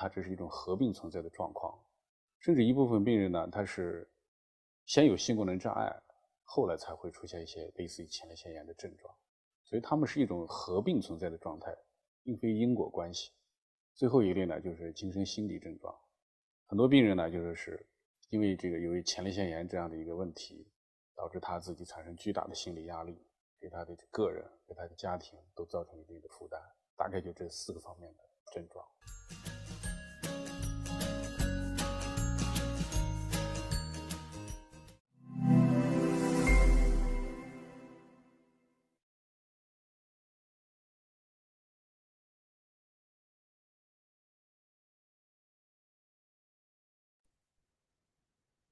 它这是一种合并存在的状况，甚至一部分病人呢，他是先有性功能障碍，后来才会出现一些类似于前列腺炎的症状，所以它们是一种合并存在的状态，并非因果关系。最后一类呢，就是精神心理症状，很多病人呢，就是因为由于前列腺炎这样的一个问题，导致他自己产生巨大的心理压力，给他的个人、给他的家庭都造成一定的负担，大概就这4个方面的症状。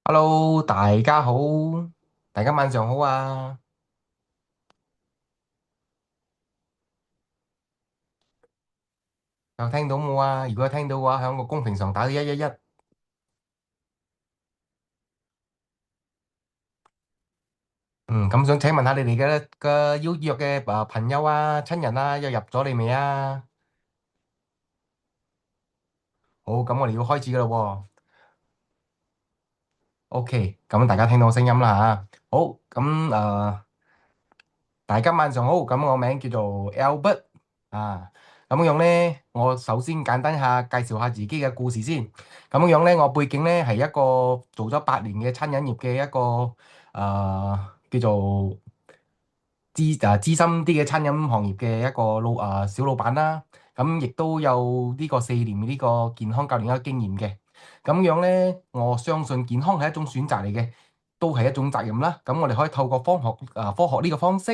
Hello，大家好，大家晚上好啊！有聽到冇啊？如果有聽到嘅話，喺個公屏上打111。咁想請問下你哋嘅邀約嘅朋友啊、親人啊，又入咗嚟未啊？好，咁我哋要開始噶啦喎。OK，咁大家聽到我聲音啦嚇。好，大家晚上好，咁我名叫做 Albert 啊，咁樣咧，我首先簡單介紹下自己嘅故事先。咁樣咧，我背景咧係一個做咗8年嘅餐飲業嘅一個叫做資深啲嘅餐飲行業嘅一個小老闆啦。咁亦都有呢個4年呢個健康教練嘅經驗嘅。咁樣咧，我相信健康係一種選擇嚟嘅，都係一種責任啦。咁我哋可以透過科學呢個方式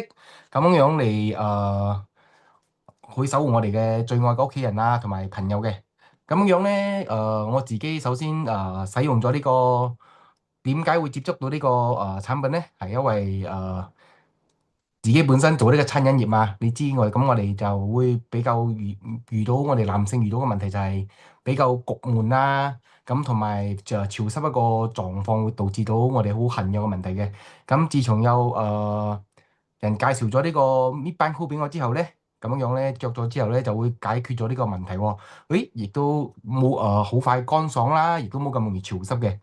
咁樣嚟去守護我哋嘅最愛嘅屋企人啊，同埋朋友嘅。咁樣咧，我自己首先使用咗呢個點解會接觸到呢個產品咧？係因為自己本身做呢個餐飲業嘛，你知我哋就會比較遇到我哋男性遇到嘅問題就係比較焗悶啦，咁同埋就潮濕一個狀況會導致到我哋好痕癢嘅問題嘅。咁自從有人介紹咗呢個 Meat Banku 俾我之後咧，咁樣咧着咗之後咧就會解決咗呢個問題喎。誒，亦都冇好快乾爽啦，亦都冇咁容易潮濕嘅。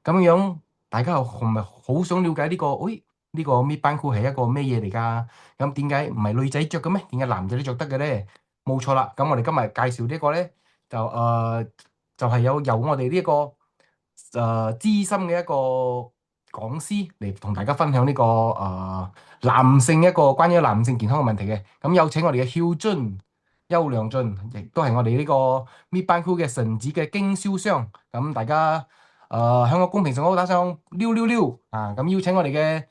咁樣大家又係咪好想了解呢個？誒，呢個 Meat Banku 係一個咩嘢嚟㗎？咁點解唔係女仔着嘅咩？點解男仔都着得嘅咧？冇錯啦，咁我哋今日介紹呢個咧，就係由我哋呢一個資深嘅一個講師嚟同大家分享呢個男性一個關於男性健康嘅問題嘅。咁有請我哋嘅邱良俊，亦都係我哋呢個 Meat Banku 嘅神子嘅經銷商。咁大家喺個公屏上嗰度打上666啊！咁邀請我哋嘅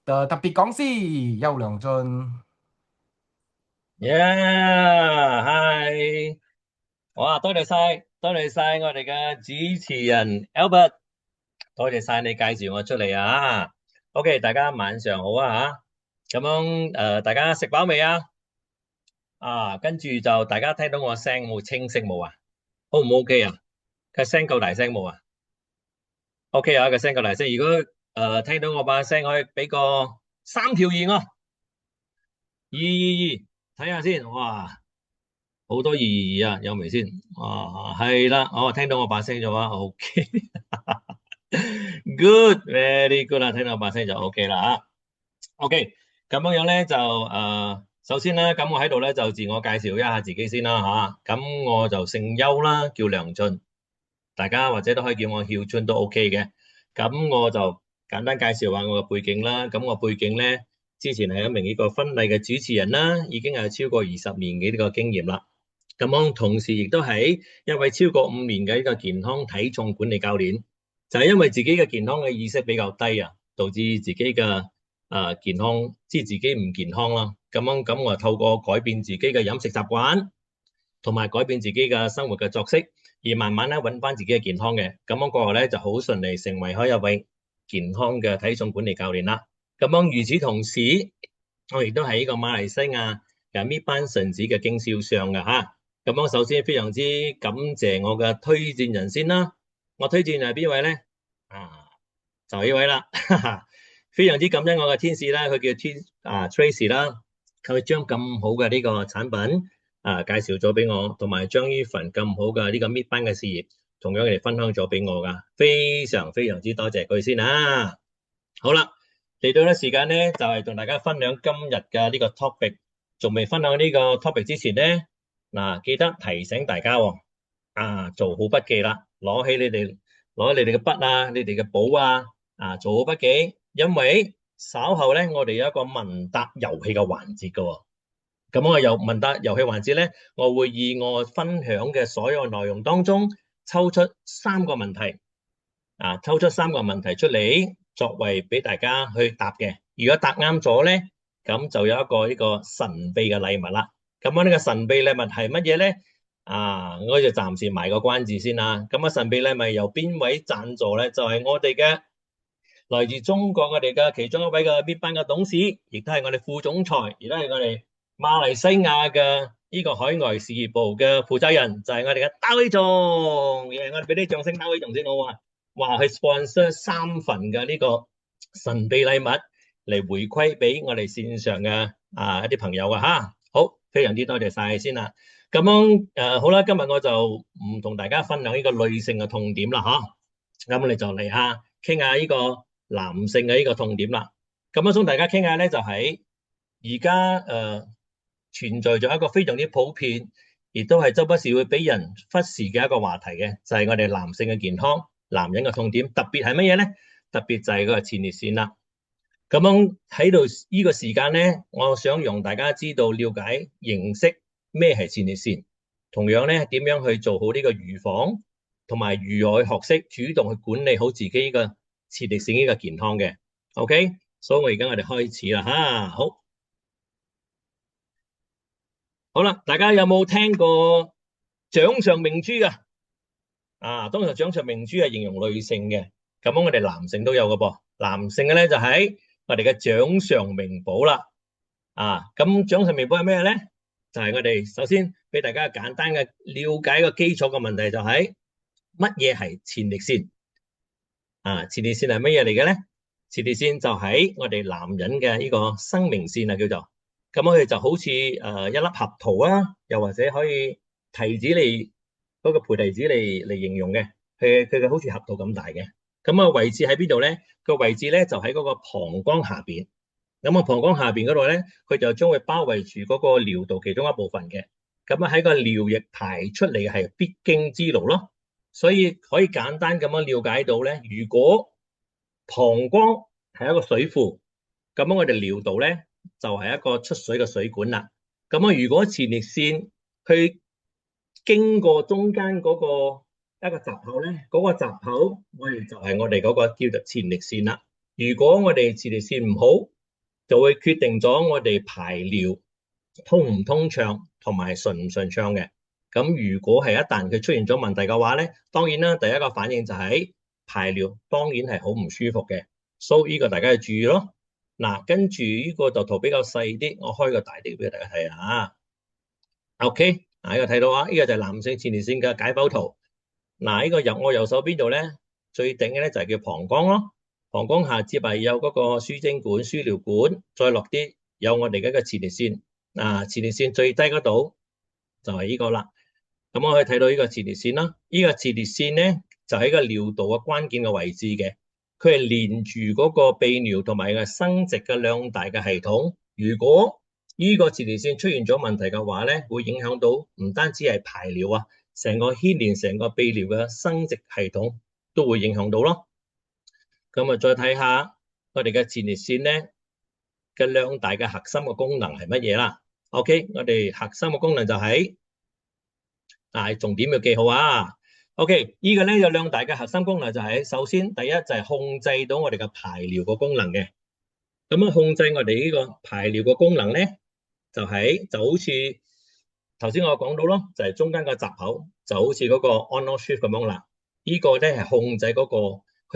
特別講師邱良俊。嗨，哇，多謝晒我哋嘅主持人 Albert，多謝晒你介紹我出嚟啊。OK，大家晚上好啊吓，咁樣大家食飽未啊？跟住就大家聽到我聲冇清晰冇啊？好唔 OK 啊？個聲夠大聲冇啊？OK 啊，個聲夠大聲。如果聽到我把聲，可以俾個3條二我，二，睇下先，哇！好多意義啊，有未先？係啦，聽到我把聲咗啊，OK，good，very good 啦，聽到我把聲就 OK 啦吓，OK，咁樣咧就首先咧，咁我喺度咧就自我介紹一下自己先啦吓，咁我就姓邱啦，叫梁俊，大家或者都可以叫我曉春都 OK 嘅，咁我就簡單介紹下我嘅背景啦，咁我背景咧之前係一名呢個婚禮嘅主持人啦，已經係超過20年嘅呢個經驗啦。咁樣同時亦都係一位超過5年嘅呢個健康體重管理教練，就係因為自己嘅健康嘅意識比較低啊，導致自己嘅健康知自己唔健康啦。咁我透過改變自己嘅飲食習慣，同埋改變自己嘅生活嘅作息，而慢慢咧揾翻自己嘅健康嘅。咁樣過後咧就好順利成為開一位健康嘅體重管理教練啦。咁樣與此同時，我亦都係呢個馬來西亞嘅Meat Banku神子嘅經銷商嘅嚇。咁樣首先非常之感謝我嘅推薦人先啦，我推薦係邊位咧？就呢位啦，非常之感恩我嘅天使啦，佢叫Tracy 啦，佢將咁好嘅呢個產品介紹咗俾我，同埋將呢份咁好嘅呢個搣班嘅事業，同樣佢哋分享咗俾我㗎，非常非常之多謝佢先啦。好啦，嚟到呢時間咧，就係同大家分享今日嘅呢個 topic。仲未分享呢個 topic 之前咧，記得提醒大家喎，做好筆記啦，攞起你哋嘅筆啊，你哋嘅簿啊，做好筆記，因為稍後咧，我哋有一個問答遊戲嘅環節㗎喎。咁我有問答遊戲環節咧，我會以我分享嘅所有內容當中抽出3個問題，抽出3個問題出嚟，作為俾大家去答嘅。如果答啱咗咧，咁就有一個呢個神秘嘅禮物啦。咁呢個神秘禮物係乜嘢咧？我就暫時賣個關子先啦。咁神秘禮物由邊位贊助咧？就係我哋嘅來自中國我哋嘅其中一位嘅搣班嘅董事，亦都係我哋副總裁，亦都係我哋馬來西亞嘅呢個海外事業部嘅負責人，就係我哋嘅戴偉仲。我哋俾啲掌聲戴偉仲先好啊！話去 sponsor 3份嘅呢個神秘禮物嚟回饋俾我哋線上嘅一啲朋友啊。好，非常之多謝晒先啦。咁樣好啦，今日我就唔同大家分享呢個女性嘅痛點啦咁我哋就嚟傾下呢個男性嘅呢個痛點啦。咁我想大家傾下咧，就係而家存在咗一個非常之普遍，亦都係周不時會俾人忽視嘅一個話題嘅，就係我哋男性嘅健康，男人嘅痛點，特別係乜嘢咧？特別就係個前列腺啦。咁樣喺度呢個時間咧，我想讓大家知道、了解、認識咩係前列腺，同樣咧點樣去做好呢個預防，同埋如何去學識主動去管理好自己呢個前列腺呢個健康嘅。OK，所以我哋開始啦好啦，大家有冇聽過掌上明珠通常掌上明珠係形容女性嘅，咁我哋男性都有嘅噃。男性嘅咧就係我哋嘅掌上明寶啦。咁掌上明寶係咩咧？就係我哋首先俾大家簡單嘅了解個基礎嘅問題，就係乜嘢係前列腺？前列腺係乜嘢嚟嘅咧？前列腺就係我哋男人嘅呢個生命線叫做。咁我哋就好似一粒核桃又或者可以提子嚟嗰個培提子嚟形容嘅，佢好似核桃咁大嘅。咁位置喺邊度咧？個位置咧就喺嗰個膀胱下邊。咁膀胱下邊嗰度咧，佢就將會包圍住嗰個尿道其中一部分嘅。咁喺個尿液排出嚟係必經之路咯。所以可以簡單咁樣了解到咧，如果膀胱係一個水庫，咁我哋尿道咧就係一個出水嘅水管啦。咁如果前列腺去經過中間嗰個一個閘口咧，嗰個閘口我哋就係我哋嗰個叫做前列腺啦。如果我哋前列腺唔好，就會決定咗我哋排尿通唔通暢同埋順唔順暢嘅。咁如果係一旦佢出現咗問題嘅話咧，當然啦，第一個反應就係排尿，當然係好唔舒服嘅。所以呢個大家要注意咯。跟住呢個就圖比較細啲，我開個大啲俾大家睇下。OK，呢個睇到呢個就係男性前列腺嘅解剖圖。呢個我右手邊度咧，最頂嘅咧就係叫膀胱咯。膀胱下接係有嗰個輸精管、輸尿管，再落啲有我哋嘅一個前列腺。前列腺最低嗰度就係呢個啦。咁我可以睇到呢個前列腺啦。呢個前列腺咧就喺個尿道嘅關鍵嘅位置嘅。佢係連住嗰個泌尿同埋個生殖嘅兩大嘅系統。如果呢個前列腺出現咗問題嘅話咧，會影響到唔單止係排尿成個牽連成個泌尿嘅生殖系統都會影響到咯。咁再睇下我哋嘅前列腺咧嘅兩大嘅核心嘅功能係乜嘢啦？OK， 我哋核心嘅功能就係重點要記好OK， 呢個咧有兩大嘅核心功能，就係首先第一就係控制到我哋嘅排尿個功能嘅。咁控制我哋呢個排尿個功能咧，就好似頭先我講到咯，就係中間個閘口就好似嗰個 on-off switch 咁樣啦。呢個咧係控制嗰個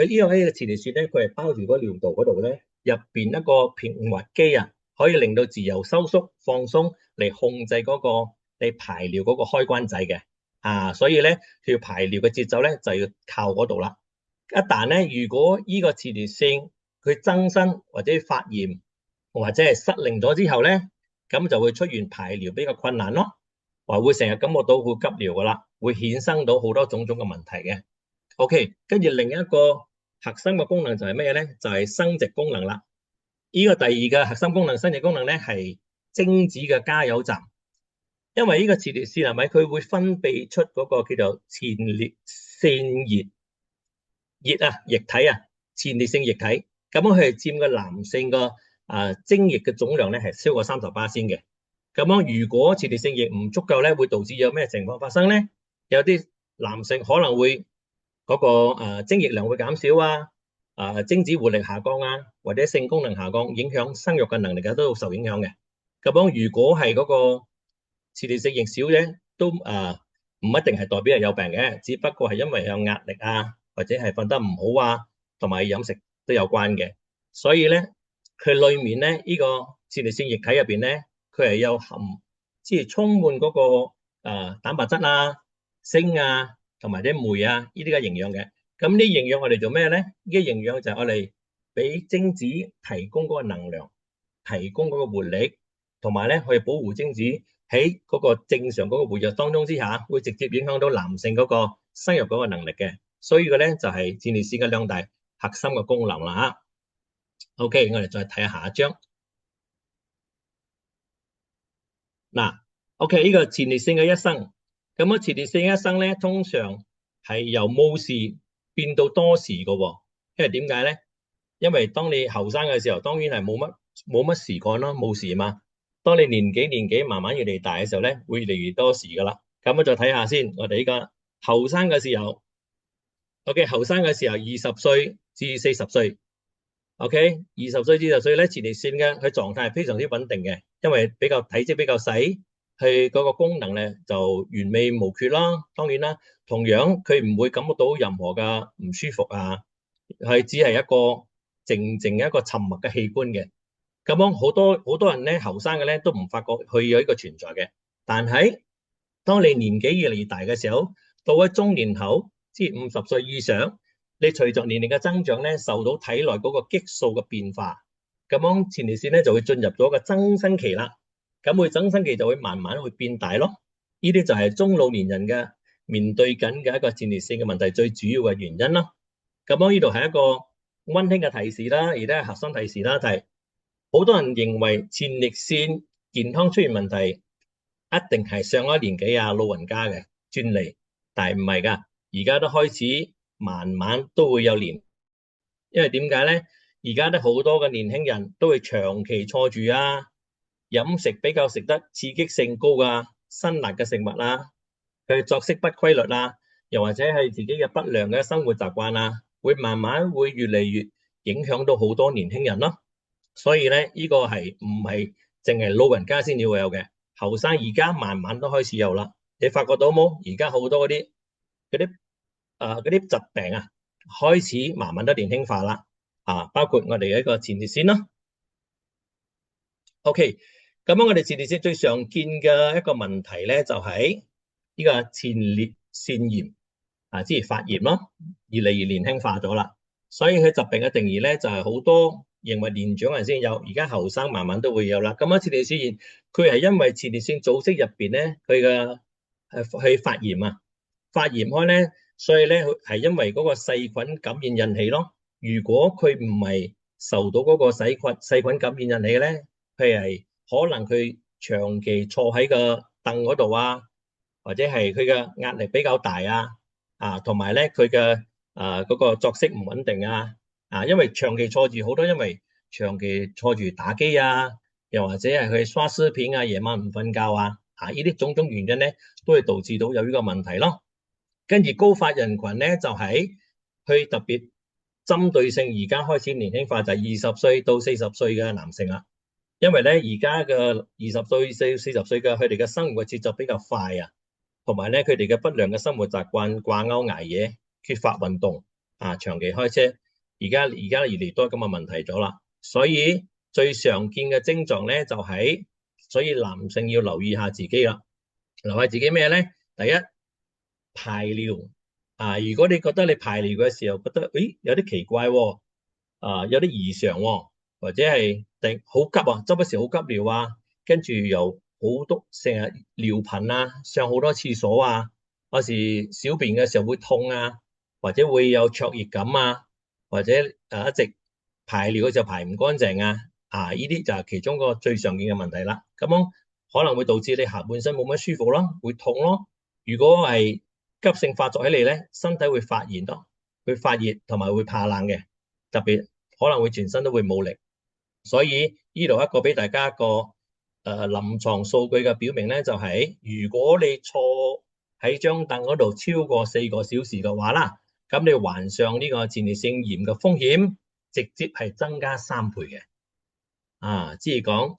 佢呢個前列腺咧，佢係包住嗰尿道嗰度咧，入邊一個平滑肌可以令到自由收縮放鬆嚟控制嗰個你排尿嗰個開關掣嘅。所以咧，佢要排尿嘅節奏咧就要靠嗰度啦。一旦咧，如果呢個前列腺佢增生或者發炎或者係失靈咗之後咧，咁就會出現排尿比較困難咯。話會成日感覺到好急尿噶啦，會衍生到好多種種嘅問題嘅。OK， 跟住另一個核心嘅功能就係咩咧？就係生殖功能啦。呢個第二個核心功能，生殖功能咧係精子嘅加油站。因為呢個前列腺係咪佢會分泌出嗰個叫做前列腺液體啊，前列腺液體，咁樣佢係佔個男性個精液嘅總量咧係超過30%嘅。咁樣如果前列腺液唔足夠咧，會導致有咩情況發生咧？有啲男性可能會嗰個精液量會減少啊，精子活力下降啊，或者性功能下降，影響生育嘅能力都受影響嘅。咁樣如果係嗰個前列腺液少咧，都唔一定係代表係有病嘅，只不過係因為有壓力啊，或者係瞓得唔好啊，同埋飲食都有關嘅。所以咧，佢裏面咧呢個前列腺液體入邊咧，佢係有含即係充滿嗰個蛋白質啊、鋅啊，同埋啲鎂啊呢啲嘅營養嘅。咁呢營養我哋做咩咧？呢啲營養就係我哋俾精子提供嗰個能量，提供嗰個活力，同埋咧可以保護精子喺嗰個正常嗰個活躍當中之下，會直接影響到男性嗰個生育嗰個能力嘅。所以個咧就係前列腺嘅兩大核心嘅功能啦。OK， 我哋再睇下一張。嗱 ，OK 呢個前列腺嘅一生，咁前列腺嘅一生咧，通常係由冇事變到多事嘅喎。因為點解咧？因為當你後生嘅時候，當然係冇乜事幹咯，冇事嘛。當你年紀慢慢越嚟越大嘅時候咧，會越嚟越多事噶啦。咁我再睇下先，我哋依家後生嘅時候 ，OK， 後生嘅時候20歲至40歲 ，OK， 20歲至40歲咧，前列腺嘅佢狀態係非常之穩定嘅，因為體積比較細，佢嗰個功能咧就完美無缺啦。當然啦，同樣佢唔會感覺到任何嘅唔舒服啊，係只係一個靜一個沉默嘅器官嘅。咁樣好多人咧後生嘅咧都唔發覺佢有呢個存在嘅，但係當你年紀越嚟越大嘅時候，到咗中年後，即係50歲以上，你隨着年齡嘅增長咧，受到體內嗰個激素嘅變化，咁樣前列腺咧就會進入咗個增生期啦。咁佢增生期就會慢慢會變大咯。呢啲就係中老年人嘅面對緊嘅一個前列腺嘅問題最主要嘅原因咯。咁樣呢度係一個溫馨嘅提示啦，而都係核心提示啦，就係好多人認為前列腺健康出現問題一定係上咗年紀啊、老人家嘅專利，但係唔係㗎，而家都開始慢慢都會有因為點解咧？而家都好多嘅年輕人都會長期坐住啊，飲食比較食得刺激性高啊、辛辣嘅食物啊，佢作息不規律啊，又或者係自己嘅不良嘅生活習慣啊，會慢慢會越嚟越影響到好多年輕人咯。所以咧，呢個係唔係淨係老人家先要有嘅，後生而家慢慢都開始有啦。你發覺到冇？而家好多嗰啲疾病啊，開始慢慢都年輕化啦。包括我哋嘅一個前列腺啦。OK， 咁樣我哋前列腺最常見嘅一個問題咧，就係呢個前列腺炎即係發炎咯，越嚟越年輕化咗啦。所以佢疾病嘅定義咧，就係好多認為年長人先有，而家後生慢慢都會有啦。咁樣前列腺炎，佢係因為前列腺組織入邊咧，佢嘅係發炎發炎開咧，所以咧係因為嗰個細菌感染引起咯。如果佢唔係受到嗰個細菌感染引起嘅咧，佢係可能佢長期坐喺個凳嗰度或者係佢嘅壓力比較大同埋咧佢嘅嗰個作息唔穩定因為長期坐住好多，因為長期坐住打機又或者係佢刷視片夜晚唔瞓覺呢啲種種原因咧，都會導致到有呢個問題咯。跟住高發人群咧，就係佢特別針對性，而家開始年輕化，就係20歲到40歲嘅男性啦。因為咧而家嘅20歲至40歲嘅佢哋嘅生活節奏比較快同埋咧佢哋嘅不良嘅生活習慣，掛鈎捱夜，缺乏運動長期開車，而家越嚟越多咁嘅問題咗啦。所以最常見嘅症狀咧就係，所以男性要留意下自己啦。留意自己咩咧？第一，排尿如果你覺得你排尿嘅時候覺得有啲奇怪有啲異常或者係好急周不時好急尿跟住又好多成日尿頻啊，上好多廁所啊，有時小便嘅時候會痛啊，或者會有灼熱感啊，或者一直排尿嘅時候排唔乾淨啊，呢啲就係其中個最常見嘅問題啦。咁樣可能會導致你下半身冇乜舒服咯，會痛咯。如果係急性發作起嚟咧，身體會發炎咯，會發熱同埋會怕冷嘅，特別可能會全身都會冇力。所以呢度一個俾大家一個臨床數據嘅表明咧，就係如果你坐喺張凳嗰度超過4個小時嘅話啦，咁你患上呢個前列腺炎嘅風險直接係增加3倍嘅。即係講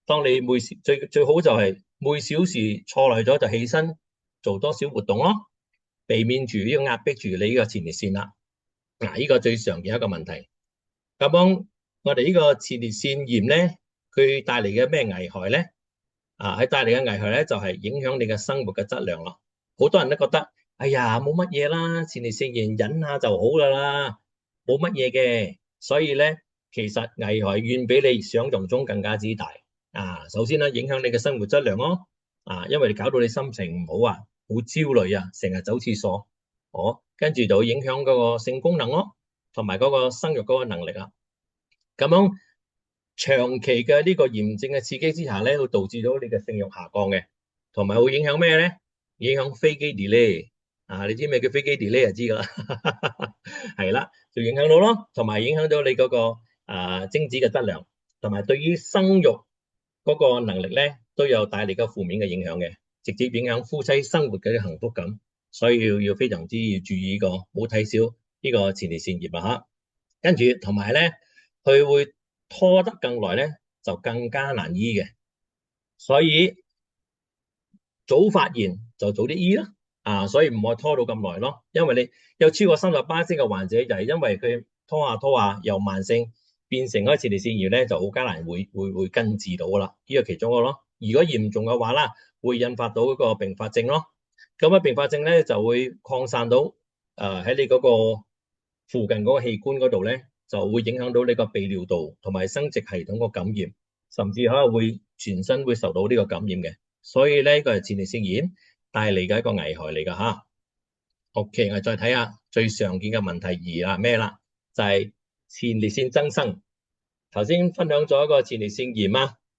當你最好就係每小時坐耐咗就起身做多少活動咯，避免住呢個壓迫住你呢個前列腺啦。呢個最常見一個問題。咁樣我哋呢個前列腺炎咧，佢帶嚟嘅咩危害咧？佢帶嚟嘅危害咧就係影響你嘅生活嘅質量咯。好多人都覺得，哎呀冇乜嘢啦，前列腺炎忍下就好噶啦，冇乜嘢嘅。所以咧，其實危害遠比你想象中更加之大。首先咧，影響你嘅生活質量咯。因為你搞到你心情唔好啊，好焦慮啊，成日走廁所，跟住就會影響嗰個性功能咯，同埋嗰個生育嗰個能力啊。咁樣長期嘅呢個炎症嘅刺激之下咧，會導致到你嘅性慾下降嘅，同埋會影響咩咧？影響飛機 delay。你知咩叫飛機 delay 就知噶啦，係啦，就影響到咯，同埋影響到你嗰個精子嘅質量，同埋對於生育嗰個能力咧，都有帶嚟個負面嘅影響嘅，直接影響夫妻生活嘅幸福感。所以要非常之要注意呢個，冇睇少呢個前列腺炎啊。跟住同埋咧，佢會拖得更耐咧，就更加難醫嘅。所以早發現就早啲醫啦。所以唔可以拖到咁耐咯，因為你有超過30%嘅患者就係因為佢拖下由慢性變成嗰個前列腺炎咧，就好艱難會根治到噶啦。呢個其中一個咯。如果嚴重嘅話啦，會引發到嗰個併發症咯。咁併發症咧就會擴散到喺你嗰個附近嗰個器官嗰度咧，就會影響到你個泌尿道同埋生殖系統個感染，甚至可能會全身會受到呢個感染嘅。所以咧，呢個係前列腺炎帶嚟嘅一個危害嚟噶吓。OK， 我哋再睇下最常見嘅問題2啦，咩啦？就係前列腺增生。頭先分享咗一個前列腺炎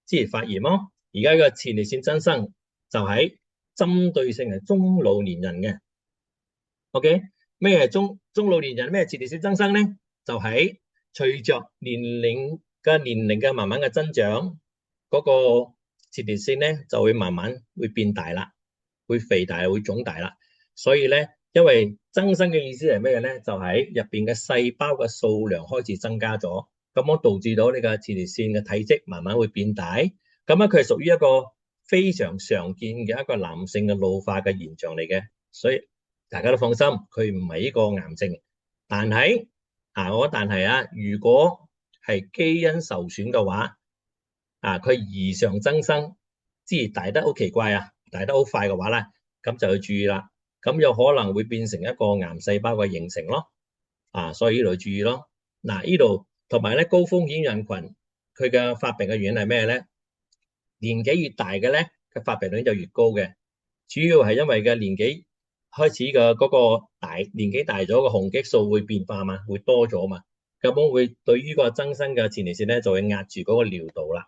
之前發炎咯，而家個前列腺增生就係針對性係中老年人嘅。OK， 咩係中老年人？咩前列腺增生咧？就係隨着年齡嘅慢慢嘅增長，嗰個前列腺咧就會慢慢會變大啦，會肥大，會腫大啦。所以咧，因為增生嘅意思係咩咧？就係入邊嘅細胞嘅數量開始增加咗，咁樣導致到呢個前列腺嘅體積慢慢會變大。咁樣佢係屬於一個非常常見嘅一個男性嘅老化嘅現象嚟嘅，所以大家都放心，佢唔係呢個癌症。但係如果係基因受損嘅話，佢異常增生，即係大得好奇怪大得好快嘅話咧，咁就要注意啦。咁有可能會變成一個癌細胞嘅形成咯。所以呢度要注意咯。呢度同埋咧，高風險人群佢嘅發病嘅原因係咩咧？年紀越大嘅咧，佢發病率就越高嘅。主要係因為嘅年紀開始嘅嗰個年紀大咗，個雄激素會變化嘛，會多咗嘛，咁樣會對於個增生嘅前列腺咧就會壓住嗰個尿道啦。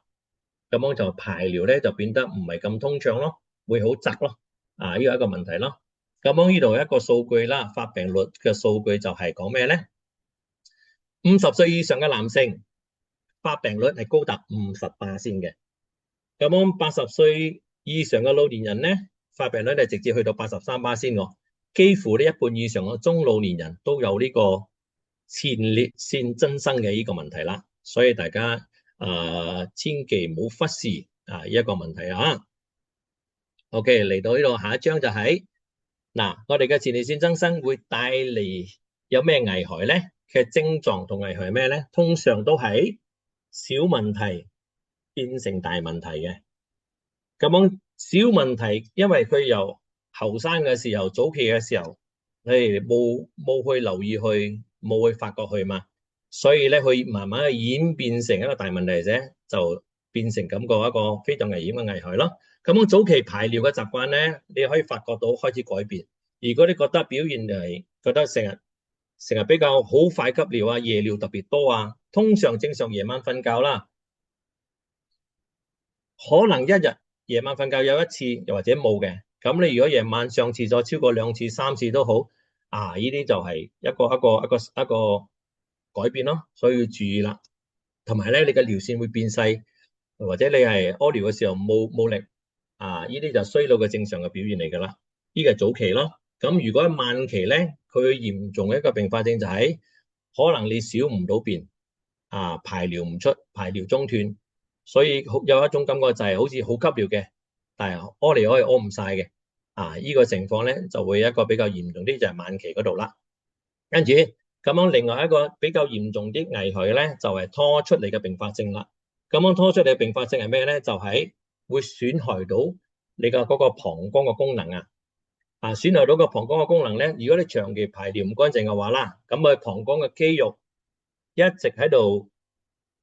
咁樣就排尿咧就變得唔係咁通暢咯，會好窄咯。呢個係一個問題咯。咁樣呢度一個數據啦，發病率嘅數據就係講咩咧？50歲以上嘅男性發病率係高達50%嘅。咁樣80歲以上嘅老年人咧，發病率係直接去到83%喎。幾乎呢一半以上嘅中老年人都有呢個前列腺增生嘅呢個問題啦。所以大家千祈唔好忽視呢一個問題OK， 嚟到呢度下一章就係我哋嘅前列腺增生會帶嚟有咩危害咧？其實症狀同危害係咩咧？通常都係小問題變成大問題嘅。咁樣小問題，因為佢由後生嘅時候、早期嘅時候，冇去留意去，冇去發覺去嘛，所以咧佢慢慢演變成一個大問題啫，就變成咁個一個非常危險嘅危害咯。咁樣早期排尿嘅習慣咧，你可以發覺到開始改變。如果你覺得表現係覺得成日比較好快急尿啊，夜尿特別多啊，通常正常夜晚瞓覺啦，可能一日夜晚瞓覺有一次，又或者冇嘅。咁你如果夜晚上廁所超過2次、3次都好，呢啲就係一個改變咯，所以要注意啦。同埋咧，你嘅尿線會變細，或者你係屙尿嘅時候冇力，呢啲就衰老嘅正常嘅表現嚟㗎啦。呢個係早期咯。咁如果係晚期咧，佢嚴重嘅一個併發症就係可能你小唔到便，排尿唔出，排尿中斷，所以有一種感覺就係好似好急尿嘅，但係屙嚟屙去屙唔晒嘅。呢個情況咧就會一個比較嚴重啲，就係晚期嗰度啦。跟住咁樣，另外一個比較嚴重啲危害咧，就係拖出嚟嘅併發症啦。咁樣拖出嚟嘅併發症係咩咧？就係會損害到你嘅嗰個膀胱嘅功能啊！損害到個膀胱嘅功能咧，如果你長期排尿唔乾淨嘅話啦，咁佢膀胱嘅肌肉一直喺度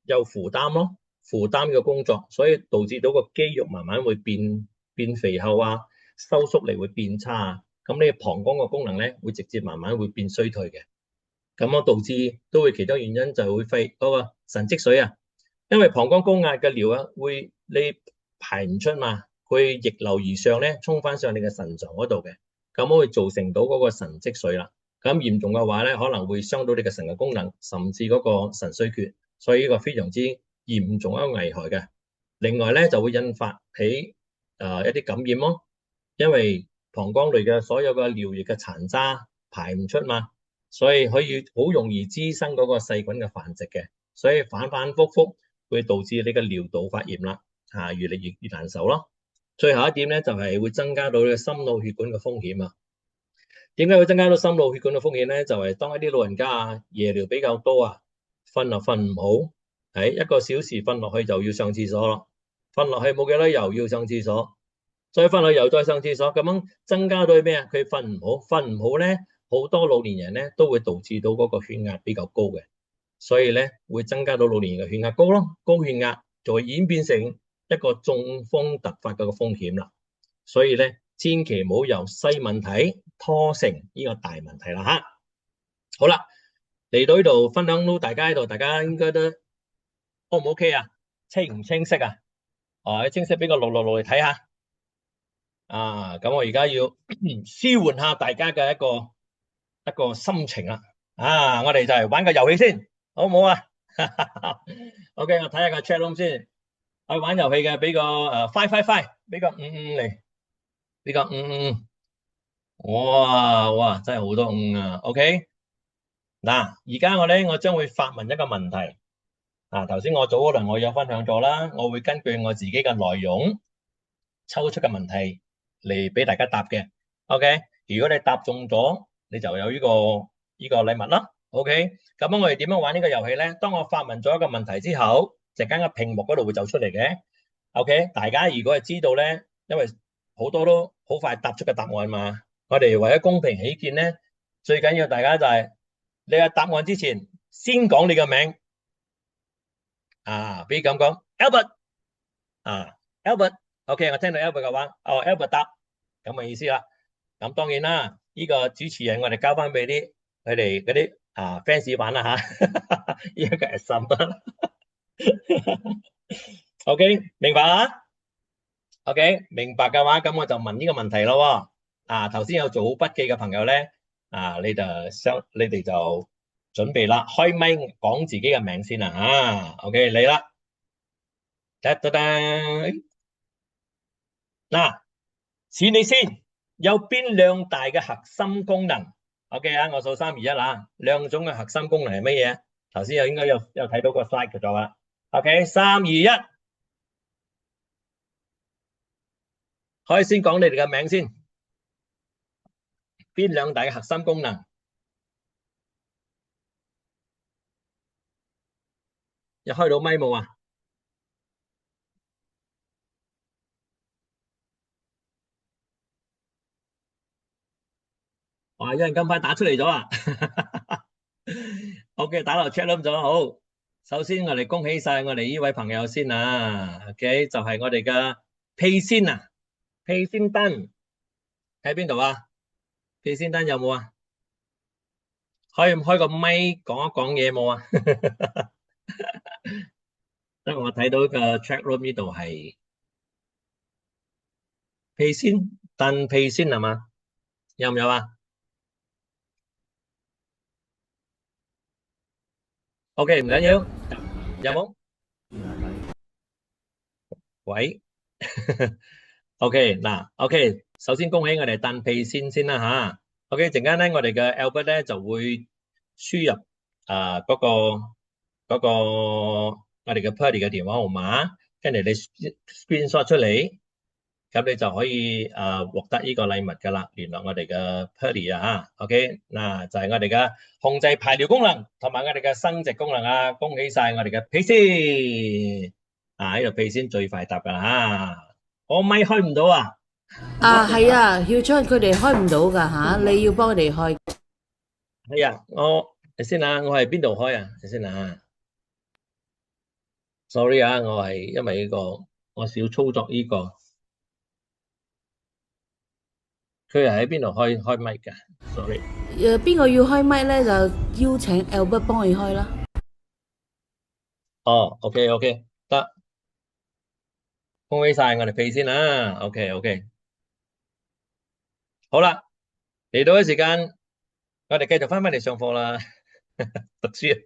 有負擔咯，負擔嘅工作，所以導致到個肌肉慢慢會變肥厚啊，收縮力會變差啊。咁你膀胱嘅功能咧，會直接慢慢會變衰退嘅。咁樣導致都會其他原因就會肺嗰個腎積水啊，因為膀胱高壓嘅尿啊，你排唔出嘛，佢逆流而上咧，衝翻上你嘅腎臟嗰度嘅，咁會造成到嗰個腎積水啦。咁嚴重嘅話咧，可能會傷到你嘅腎嘅功能，甚至嗰個腎衰竭，所以呢個非常之嚴重一個危害嘅。另外咧就會引發起一啲感染咯，因為膀胱內嘅所有嘅尿液嘅殘渣排唔出嘛，所以可以好容易滋生嗰個細菌嘅繁殖嘅，所以反反复复會導致你嘅尿道發炎啦，越嚟越難受咯。最後一點咧就係會增加到你嘅心腦血管嘅風險啊。點解會增加到心腦血管嘅風險咧？就係當一啲老人家夜尿比較多啊，瞓又瞓唔好，喺1個小時瞓落去就要上廁所咯，瞓落去冇幾多又要上廁所，再瞓落去又再上廁所，咁樣增加到咩啊？佢瞓唔好咧，好多老年人咧都會導致到嗰個血壓比較高嘅，所以咧會增加到老年人嘅血壓高咯，高血壓就會演變成一個中風突發嘅風險啦。所以咧千祈唔好由細問題拖成呢個大問題啦吓。好啦，嚟到呢度分享到大家呢度，大家應該都 O 唔 OK 啊？清唔清晰啊？清晰俾個6嚟睇下。咁我而家要舒緩下大家嘅一個心情啦。我哋就嚟玩個遊戲先，好唔好啊？OK， 我睇下個 chat room 先。去玩遊戲嘅俾個5，俾個55嚟，俾個55。哇，真係好多5啊。OK， 嗱，而家我將會發問一個問題。頭先我早嗰輪我有分享咗啦，我會根據我自己嘅內容抽出嘅問題嚟俾大家答嘅。OK， 如果你答中咗，你就有呢個禮物啦。OK， 咁我哋點樣玩呢個遊戲咧？當我發問咗一個問題之後，陣間個屏幕嗰度會走出嚟嘅。OK， 大家如果係知道咧，因為好多都好快答出個答案嘛，我哋為咗公平起見咧，最緊要大家就係你喺答案之前先講你嘅名。比如咁講 Albert，OK， 我聽到 Albert 嘅話，Albert 答咁嘅意思啦。咁當然啦，呢個主持人我哋交翻俾佢哋嗰啲fans 玩啦吓，呢個係心啦。OK， 明白啊 ？OK， 明白嘅話，咁我就問呢個問題咯。頭先有做好筆記嘅朋友咧，你哋就準備啦，開咪講自己嘅名先啦。OK， 嚟啦，嗱，似你先，有邊兩大嘅核心功能 ？OK 我數3、2、1啦，兩種嘅核心功能係乜嘢？頭先應該有睇到個 slide 咗啦。OK， 3、2、1，可以先講你哋嘅名先，邊兩大嘅核心功能？有開到咪冇啊？有人咁快打出嚟咗啊？OK， 打落 chat room 咗好。首先我哋恭喜晒我哋呢位朋友先啊 ，OK， 就係我哋嘅屁仙啊，屁仙丹喺邊度啊？屁仙丹有冇啊？開唔開個咪講一講嘢冇啊？因為我睇到個 chat room 呢度係屁仙丹屁仙係嘛？有唔有啊？OK 唔緊要，有冇？喂，OK 嗱，OK，首先恭喜我哋丹屁先啦吓。OK，陣間咧我哋嘅 Albert 咧就會輸入嗰個我哋嘅 Party 嘅電話號碼，跟住你 screenshot 出嚟，咁你就可以獲得呢個禮物噶啦，聯絡我哋嘅 Party 啊吓。OK，嗱就係我哋嘅控制排尿功能同埋我哋嘅生殖功能啊，恭喜晒我哋嘅屁先。呢度屁先最快答噶啦，我咪開唔到啊！係啊，要將佢哋開唔到噶吓，你要幫佢哋開。係啊，你先啊，我係邊度開啊？你先啊 ，sorry 啊，我係因為呢個我少操作呢個，佢係喺邊度開咪噶 ？sorry。邊個要開咪咧，就邀請 Albert 幫佢開啦。哦，OK，得，恭喜晒我哋屁先啦 ，OK，好啦，嚟到嘅時間，我哋繼續翻嚟上課啦，讀書。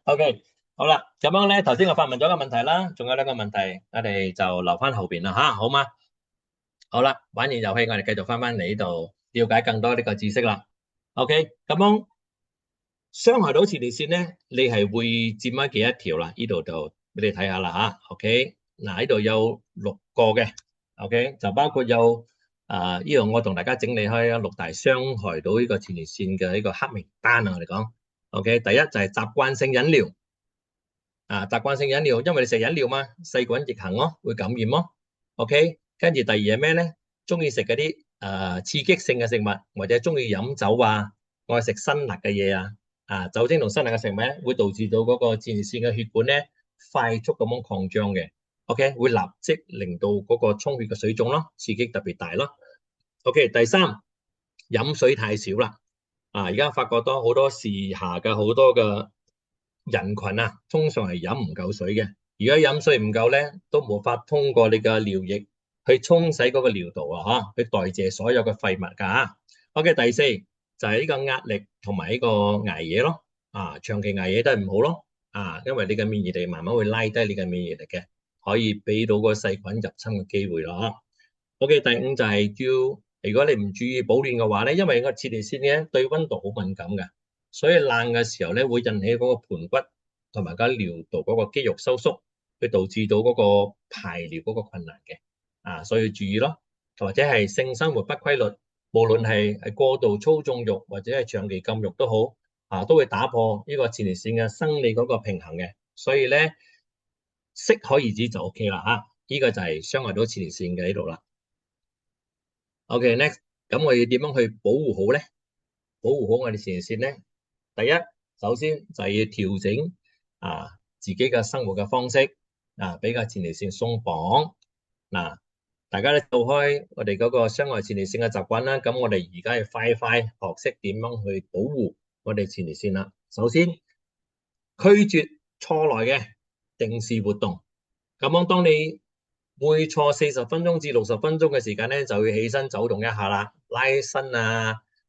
OK，好啦，咁樣咧，頭先我發問咗個問題啦，仲有兩個問題，我哋就留翻後邊啦吓，好嗎？好啦，玩完遊戲，我哋繼續翻嚟呢度，了解更多呢個知識啦。OK，咁樣傷害到前列腺咧，你係會佔咗幾多條啦？呢度就俾你睇下啦吓。OK，嗱呢度有6個嘅 ，OK 就包括有呢度我同大家整理開6大傷害到呢個前列腺嘅呢個黑名單啊，我哋講。OK，第一就係習慣性飲料，習慣性飲料，因為你食飲料嘛，細菌逆行咯，會感染咯。OK，跟住第二係咩咧？中意食嗰啲刺激性嘅食物，或者中意飲酒啊，愛食辛辣嘅嘢啊，酒精同辛辣嘅食物咧，會導致到嗰個前列腺嘅血管咧快速咁樣擴張嘅。OK，會立即令到嗰個充血嘅水腫咯，刺激特別大咯。OK，第三，飲水太少啦。而家發覺到好多時下嘅好多嘅人群啊，通常係飲唔夠水嘅。如果飲水唔夠咧，都無法通過你嘅尿液去沖洗嗰個尿道啊，去代謝所有嘅廢物噶。OK，第四就係呢個壓力同埋呢個捱夜咯。長期捱夜都係唔好咯。因為你嘅免疫力慢慢會拉低你嘅免疫力嘅，可以俾到個細菌入侵嘅機會咯。OK，第五就係要。如果你唔注意保暖嘅話咧，因為個前列腺咧對溫度好敏感嘅，所以冷嘅時候咧會引起嗰個盆骨同埋個尿道嗰個肌肉收縮，會導致到嗰個排尿嗰個困難嘅，所以注意咯。或者係性生活不規律，無論係過度操縱慾或者係長期禁慾都好，都會打破呢個前列腺嘅生理嗰個平衡嘅。所以咧適可而止就 OK 啦嚇。呢個就係傷害到前列腺嘅呢度啦。OK，next，咁我要點樣去保護好咧？保護好我哋前列腺咧，第一，首先就係要調整自己嘅生活嘅方式，俾個前列腺鬆綁。大家咧做開我哋嗰個傷害前列腺嘅習慣啦，咁我哋而家要快學識點樣去保護我哋前列腺啦。首先，拒絕錯來嘅定時活動。咁樣當你每坐40分鐘至60分鐘嘅時間咧，就要起身走動一下啦，拉伸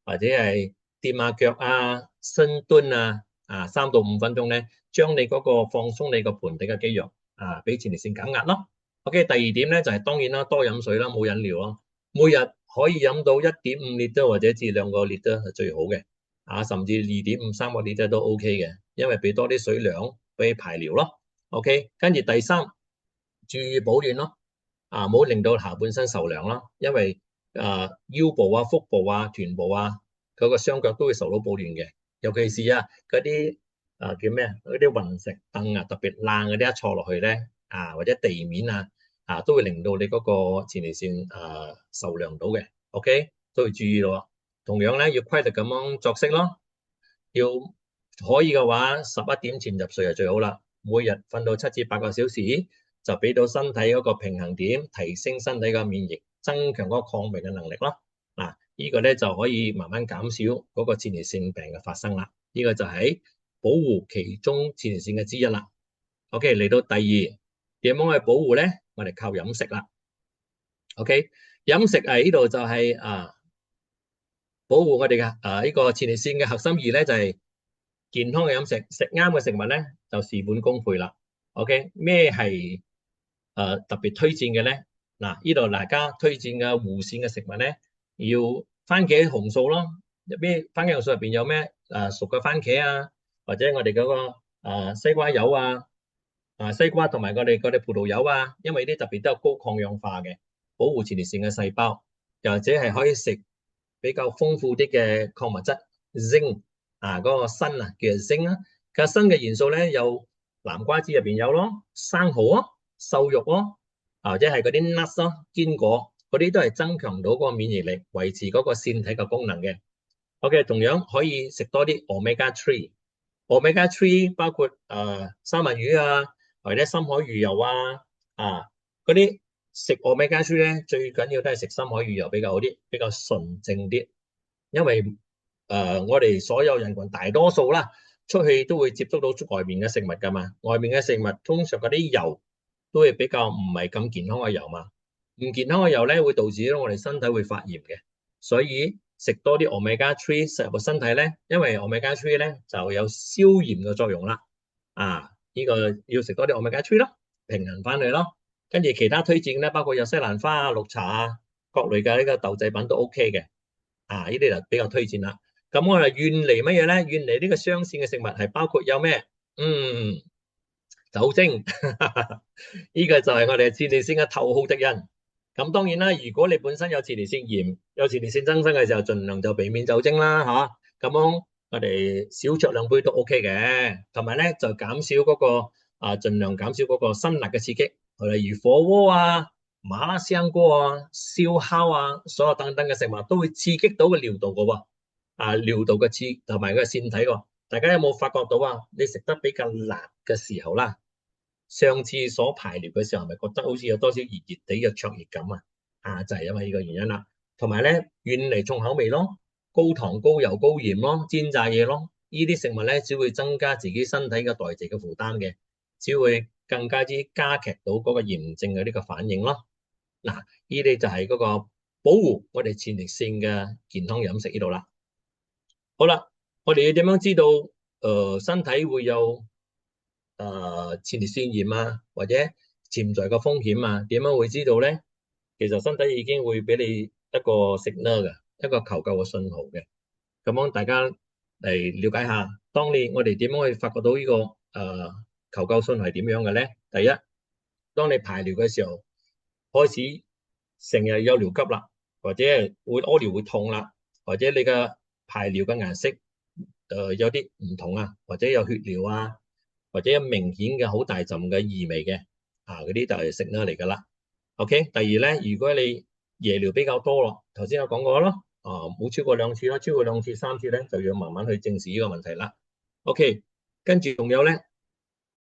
或者係掂下腳深蹲3到5分鐘咧，將你嗰個放鬆你個盆底嘅肌肉俾前列腺減壓咯。OK， 第二點咧就係當然啦，多飲水啦，冇飲料咯，每日可以飲到1.5 litre或者至2個 litre係最好嘅，甚至2.5、3個 litre都 OK 嘅，因為俾多啲水量俾排尿咯。OK， 跟住第三，注意保暖咯，唔好令到下半身受涼咯，因為腰部腹部臀部嗰個雙腳都會受到保暖嘅，尤其是嗰啲叫咩嗰啲雲石凳特別冷嗰啲坐落去咧或者地面都會令到你嗰個前列腺受涼到嘅。OK，都要注意咯。同樣咧要規律咁樣作息咯，要可以嘅話11點前入睡係最好啦。每日瞓到7至8個小時，就俾到身體嗰個平衡點，提升身體嘅免疫，增強嗰個抗病嘅能力咯。嗱，呢個咧就可以慢慢減少嗰個前列腺病嘅發生啦。呢個就係保護其中前列腺嘅之一啦。OK， 嚟到第二，點樣去保護咧？我哋靠飲食啦。OK， 飲食呢度就係保護我哋嘅呢個前列腺嘅核心二咧，就係健康嘅飲食，食啱嘅食物咧就事半功倍啦。OK， 咩係特別推薦嘅咧？嗱，呢度大家推薦嘅護腺嘅食物咧，要番茄紅素咯。番茄紅素入邊有咩？熟嘅番茄啊，或者我哋嗰個西瓜油啊，西瓜同埋我哋葡萄柚啊，因為呢啲特別都有高抗氧化嘅，保護前列腺嘅細胞，又或者係可以食比較豐富啲嘅礦物質 zinc 嗰個鋅叫做 zinc 啦。其實鋅嘅元素咧有南瓜子入邊有咯，生蠔啊、瘦肉咯，或者係嗰啲 nuts 咯、堅果嗰啲都係增強到嗰個免疫力，維持嗰個腺體嘅功能嘅。OK， 同樣可以食多啲 omega 3。omega 3包括三文魚啊，或者深海魚油嗰啲食 omega 3咧，最緊要都係食深海魚油比較好啲，比較純正啲。因為我哋所有人群大多數啦，出去都會接觸到外面嘅食物噶嘛，外面嘅食物通常嗰啲油都係比較唔係咁健康嘅油嘛，唔健康嘅油咧會導致我哋身體會發炎嘅，所以食多啲 omega 3適合身體咧，因為 omega 3咧就有消炎嘅作用啦。呢個要食多啲 omega 3咯，平衡翻佢咯。跟住其他推薦咧，包括有西蘭花綠茶各類嘅呢個豆製品都 OK 嘅。呢啲就比較推薦啦。咁我哋遠離乜嘢咧？遠離呢個雙線嘅食物係包括有咩？酒精，呢個就係我哋前列腺嘅頭號敵人。咁當然啦，如果你本身有前列腺炎、有前列腺增生嘅時候，盡量就避免酒精啦，咁樣我哋少酌兩杯都 OK 嘅。同埋咧就減少嗰個盡量減少嗰個辛辣嘅刺激，例如火鍋麻辣香鍋燒烤所有等等嘅食物都會刺激到個尿道嘅喎，尿道嘅刺同埋個腺體喎。大家有冇發覺到你食得比較辣嘅時候啦，上廁所排尿嘅時候係咪覺得好似有多少熱熱地嘅灼熱感就係因為呢個原因啦。同埋咧遠離重口味咯，高糖高油高鹽咯，煎炸嘢咯，呢啲食物咧只會增加自己身體嘅代謝嘅負擔嘅，只會更加之加劇到嗰個炎症嘅呢個反應咯。嗱，呢啲就係嗰個保護我哋前列腺嘅健康飲食呢度啦。好啦，我哋要點樣知道身體會有前列腺炎或者潛在嘅風險點樣會知道咧？其實身體已經會俾你一個 signal 嘅，一個求救嘅信號嘅。咁樣大家嚟了解下，我哋點樣去發覺到呢個求救信號係點樣嘅咧？第一，當你排尿嘅時候開始成日有尿急啦，或者會屙尿會痛啦，或者你嘅排尿嘅顏色有啲唔同或者有血尿或者有明顯嘅好大陣嘅異味嘅嗰啲就係signal嚟噶啦。OK， 第二咧，如果你夜尿比較多咯，頭先我講過咯，冇超過2次咯，超過2次3次咧就要慢慢去正視呢個問題啦。OK， 跟住仲有咧，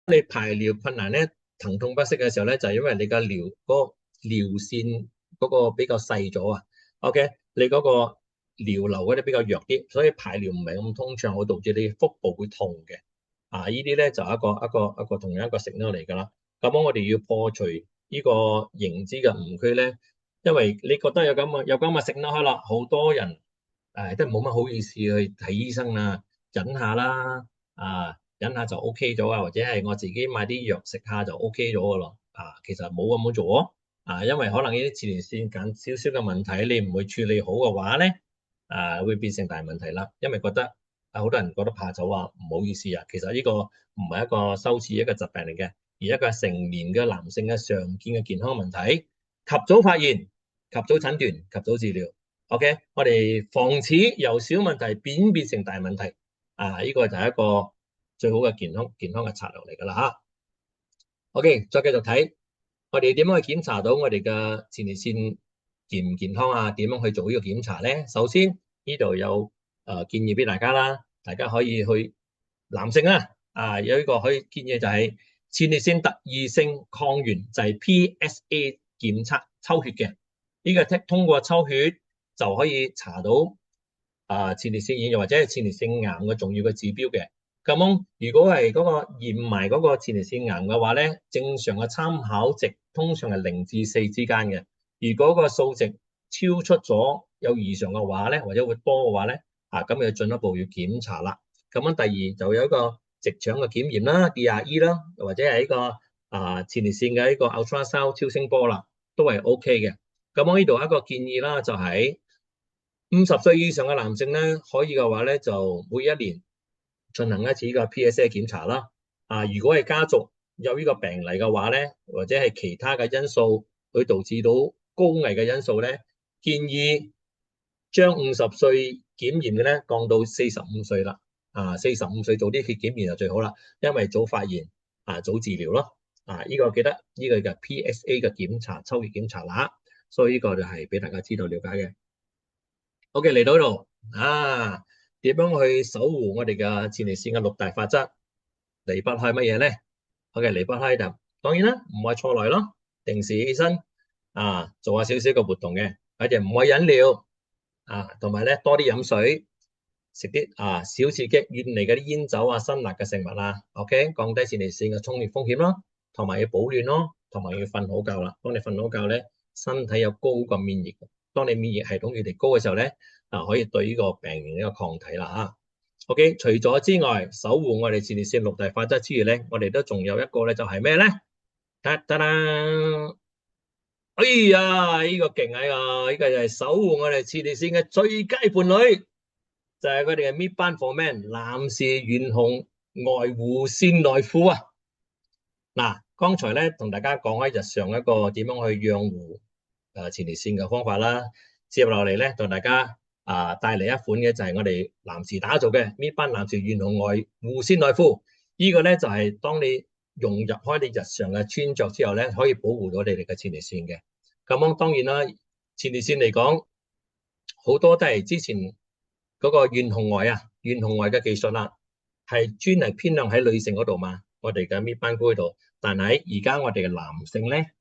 你排尿困難咧，疼痛不適嘅時候咧，就係因為你嘅尿腺嗰個比較細咗OK， 你嗰個尿流嗰啲比較弱啲，所以排尿唔係咁通暢，會導致你腹部會痛嘅。呢啲咧就一個同樣一個signal嚟噶啦。咁我哋要破除呢個認知嘅誤區咧，因為你覺得有咁嘅signal開啦，好多人都冇乜好意思去睇醫生忍下啦，忍下就 OK 咗或者係我自己買啲藥食下就 OK 咗噶咯。其實冇咁樣做因為可能呢啲前列腺緊少少嘅問題，你唔會處理好嘅話咧，會變成大問題啦。因為覺得好多人覺得怕醜唔好意思其實呢個唔係一個羞恥一個疾病嚟嘅，而一個成年嘅男性嘅常見嘅健康問題，及早發現、及早診斷、及早治療。OK， 我哋防止由小問題變成大問題。呢個就係一個最好嘅健康嘅策略嚟噶啦OK， 再繼續睇，我哋點樣去檢查到我哋嘅前列腺健唔健康點樣去做呢個檢查咧？首先呢度有建議俾大家啦，大家可以去男性有一個可以建議就係前列腺特異性抗原，就係 PSA 檢測抽血嘅。呢個通過抽血就可以查到前列腺炎又或者係前列腺癌嘅重要嘅指標嘅。咁如果係嗰個驗埋嗰個前列腺癌嘅話咧，正常嘅參考值通常係0至4之間嘅。如果個數值超出咗有異常嘅話咧，或者會多嘅話咧，咁要進一步要檢查啦。咁樣第二就有一個直腸嘅檢驗啦 ，DRE 啦，或者係一個前列腺嘅一個 ultrasound 超聲波啦，都係 OK 嘅。咁我呢度一個建議啦，就係50歲以上嘅男性咧，可以嘅話咧，就每一年進行一次呢個 PSA 檢查啦。如果係家族有呢個病例嘅話咧，或者係其他嘅因素去導致到高危嘅因素咧，建議將50歲檢驗嘅咧降到45歲啦。45歲做啲血檢驗就最好啦，因為早發現早治療咯。呢個記得呢個嘅 PSA 嘅檢查，抽血檢查啦。所以呢個就係俾大家知道了解嘅。OK， 嚟到呢度點樣去守護我哋嘅前列腺嘅6大法則？離不開乜嘢咧 ？OK， 離不開就當然啦，唔愛錯來咯，定時起身做下少少嘅活動嘅，或者唔愛飲料同埋咧多啲飲水，食啲少刺激，遠離嗰啲煙酒辛辣嘅食物OK， 降低前列腺嘅衝裂風險咯，同埋要保暖咯，同埋要瞓好覺啦。當你瞓好覺咧，身體有高個免疫，當你免疫系統越嚟高嘅時候咧，可以對呢個病原呢個抗體啦OK， 除咗之外，守護我哋前列腺6大法則之餘咧，我哋都仲有一個咧，就係咩咧？噠噠啦！哎呀，呢個勁呢個就係守護我哋前列腺嘅最佳伴侶，就係佢哋嘅 Mid-Band for Men 男士遠紅外護腺內褲剛才咧同大家講開日常一個點樣去養護前列腺嘅方法啦，接落嚟咧同大家帶嚟一款嘅就係我哋男士打造嘅Mid-Band男士遠紅外護腺內褲。呢個咧就係當你融入開你日常嘅穿着之後咧，可以保護到你哋嘅前列腺嘅。咁當然啦，前列腺嚟講，好多都係之前嗰個遠紅外嘅技術啦，係專係偏向喺女性嗰度嘛，我哋嘅Mid-Band嗰度。但係而家我哋嘅男性咧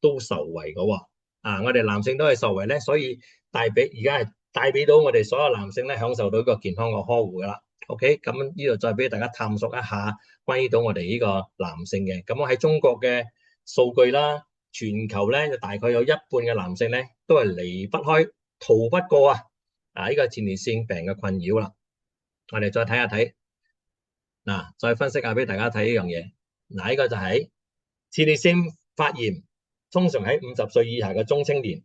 都受惠嘅喎。我哋男性都係受惠咧，所以而家係帶俾到我哋所有男性咧享受到一個健康嘅呵護噶啦。OK， 咁呢度再俾大家探索一下關於到我哋呢個男性嘅。咁我喺中國嘅數據啦，全球咧就大概有1半嘅男性咧都係離不開、逃不過呢個前列腺病嘅困擾啦。我哋再睇再分析下俾大家睇呢樣嘢。呢個就係前列腺發炎，通常喺50歲以下嘅中青年，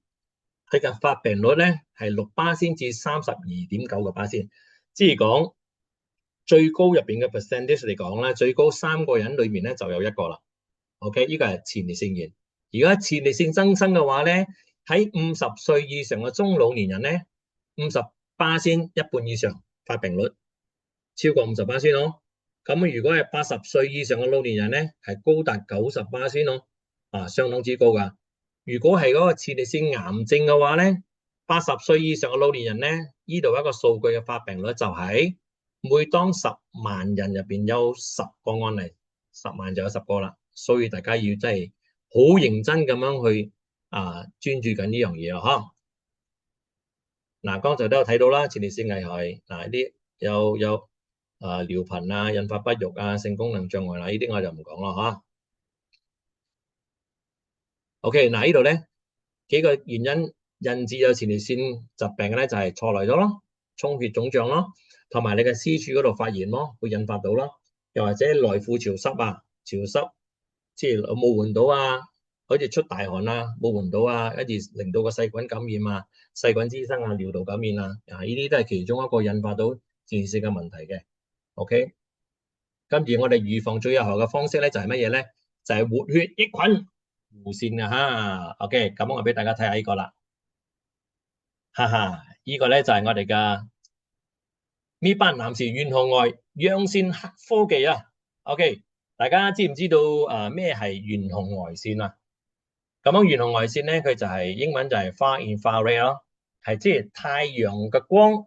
佢嘅發病率咧係6%至32.9%，即係講最高入邊嘅 percentage 嚟講咧，最高3個人裏面咧就有1個啦。OK， 呢個係前列腺炎。如果前列腺增生嘅話咧，喺50歲以上嘅中老年人咧，50%一半以上發病率超過50%咯。咁如果係80歲以上嘅老年人咧，係高達90%咯，相當之高噶。如果係嗰個前列腺癌症嘅話咧，80歲以上嘅老年人咧，呢度一個數據嘅發病率就係每當10萬人入邊有10個案例，10萬就有10個啦。所以大家要真係好認真咁樣去專注緊呢樣嘢咯，剛才都有睇到啦，前列腺危害啲有尿頻引發不育性功能障礙呢啲我就唔講啦OK， 呢度咧幾個原因引致有前列腺疾病嘅咧，就係錯來咗咯，充血腫脹咯，同埋你嘅私處嗰度發炎咯，會引發到咯，又或者內褲潮濕即係冇換到好似出大汗冇換到跟住令到個細菌感染細菌滋生尿道感染呢啲都係其中一個引發到前列腺嘅問題嘅。OK， 跟住我哋預防最有效嘅方式咧就係乜嘢咧？就係活血益菌護腺OK， 咁我俾大家睇下呢個啦，呢個咧就係我哋嘅Mid-Band男士遠紅外養腺科技OK， 大家知唔知道咩係遠紅外線咁遠紅外線咧，佢就係英文就係 far infrared 咯，係即係太陽嘅光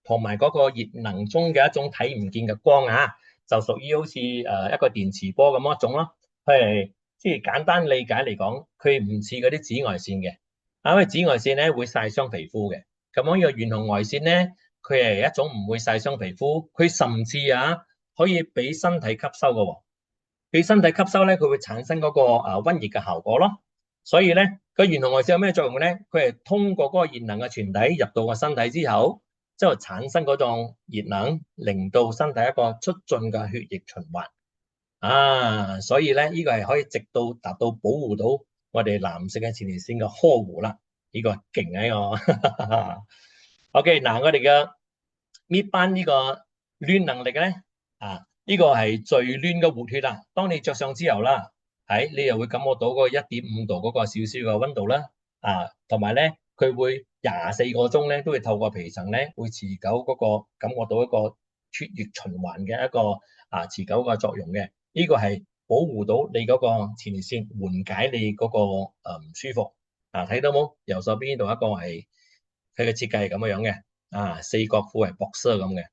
同埋嗰個熱能中嘅一種睇唔見嘅光啊，就屬於好似一個電磁波咁一種咯。佢係即係簡單理解嚟講，佢唔似嗰啲紫外線嘅，因為紫外線咧會曬傷皮膚嘅。咁樣呢個遠紅外線咧，佢係一種唔會曬傷皮膚，佢甚至可以俾身體吸收嘅喎。俾身體吸收咧，佢會產生嗰個溫熱嘅效果咯。所以咧，個遠紅外線有咩作用咧？佢係通過嗰個熱能嘅傳遞入到個身體之後，之後產生嗰種熱能，令到身體一個促進嘅血液循環。所以咧，呢個係可以直到達到保護到我哋男性嘅前列腺嘅呵護啦。呢個勁啊！呢個 OK 嗱，我哋嘅搣班呢個攣能力咧呢個係最攣嘅活血啦。當你着上之後啦，你又會感覺到嗰個1.5度嗰個少少嘅溫度啦。同埋咧，佢會24個鐘咧都會透過皮層咧，會持久嗰個感覺到一個血液循環嘅一個持久嘅作用嘅。呢個係保護到你嗰個前列腺，緩解你嗰個唔舒服。睇到冇？右手邊呢度一個係佢嘅設計係咁樣嘅。四角褲係boxer咁嘅。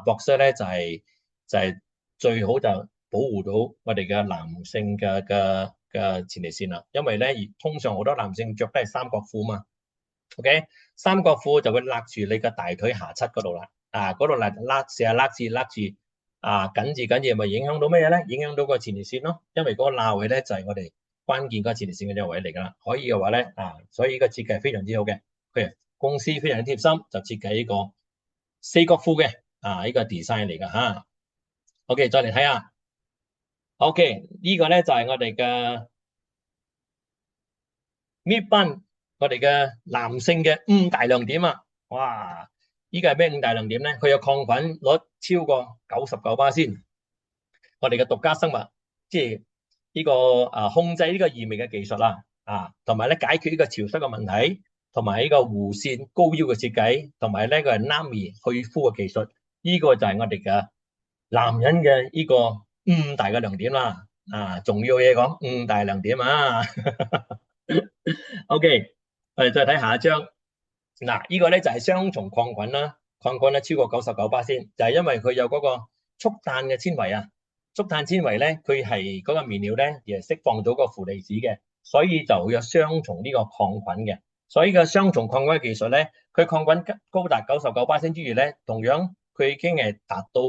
boxer咧就係最好就保護到我哋嘅男性嘅前列腺啦。因為咧，通常好多男性着都係三角褲嘛。OK， 三角褲就會勒住你嘅大腿下側嗰度啦。嗰度成日勒住。緊住咪影響到咩咧？影響到個前列腺咯。因為嗰個罅位咧就係我哋關鍵嗰個前列腺嘅呢個位嚟噶啦。可以嘅話咧所以呢個設計非常之好嘅。佢公司非常貼心，就設計呢個四角褲嘅呢個 design 嚟噶吓。OK， 再嚟睇下。OK， 呢個咧就係我哋嘅搣班，我哋嘅男性嘅5大亮點啊！哇！呢個係咩5大亮點咧？佢有抗菌率超過99%，我哋嘅獨家生物，即係呢個控制呢個異味嘅技術啦，同埋咧解決呢個潮濕嘅問題，同埋呢個弧線高腰嘅設計，同埋呢個係 NAMI 去膚嘅技術，呢個就係我哋嘅男人嘅呢個5大嘅亮點啦。仲要嘢講5大亮點啊！OK， 我哋再睇下一張。呢個咧就係雙重抗菌啦，抗菌咧超過99%，就係因為佢有嗰個速碳嘅纖維速碳纖維咧，佢係嗰個面料咧，亦係釋放到個負離子嘅，所以就會有雙重呢個抗菌嘅。所以個雙重抗菌嘅技術咧，佢抗菌高達99%之餘咧，同樣佢已經係達到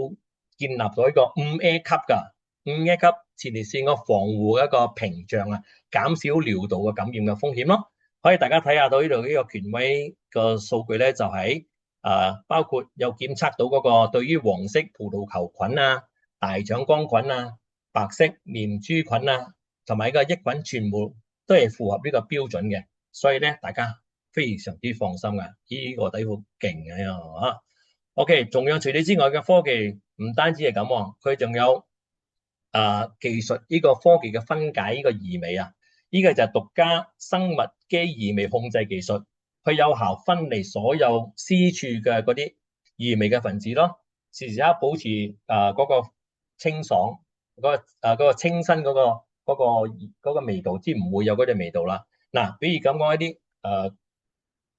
建立咗一個5A 級㗎，5A 級前列腺個防護一個屏障減少尿道嘅感染嘅風險咯。可以大家睇下到呢度呢個權威個數據咧，就係包括有檢測到嗰個對於黃色葡萄球菌大腸桿菌白色念珠菌同埋個益菌，全部都係符合呢個標準嘅，所以咧大家非常之放心㗎。呢個底褲勁啊！OK， 仲有除此之外嘅科技，唔單止係咁，佢仲有技術呢個科技嘅分解呢個異味呢個就係獨家生物基異味控制技術，佢有效分離所有私處嘅嗰啲異味嘅分子咯，時時刻保持嗰個清爽，嗰個清新嗰個味道，即唔會有嗰隻味道啦。比如咁講一啲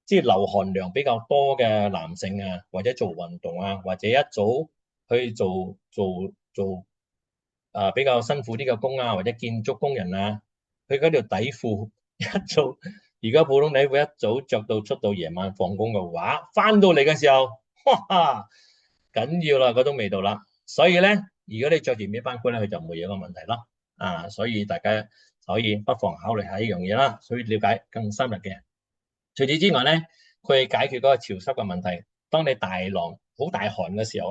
即係流汗量比較多嘅男性或者做運動或者一早去做比較辛苦啲嘅工或者建築工人佢嗰條底褲一早，而家普通底褲一早着到出到夜晚放工嘅話，翻到嚟嘅時候，哇，緊要啦嗰種味道啦。所以咧，如果你着住搣班褲咧，佢就唔會有個問題咯。所以大家可以不妨考慮下呢樣嘢啦，所以了解更深入嘅。除此之外咧，佢解決嗰個潮濕嘅問題。當你大浪好大汗嘅時候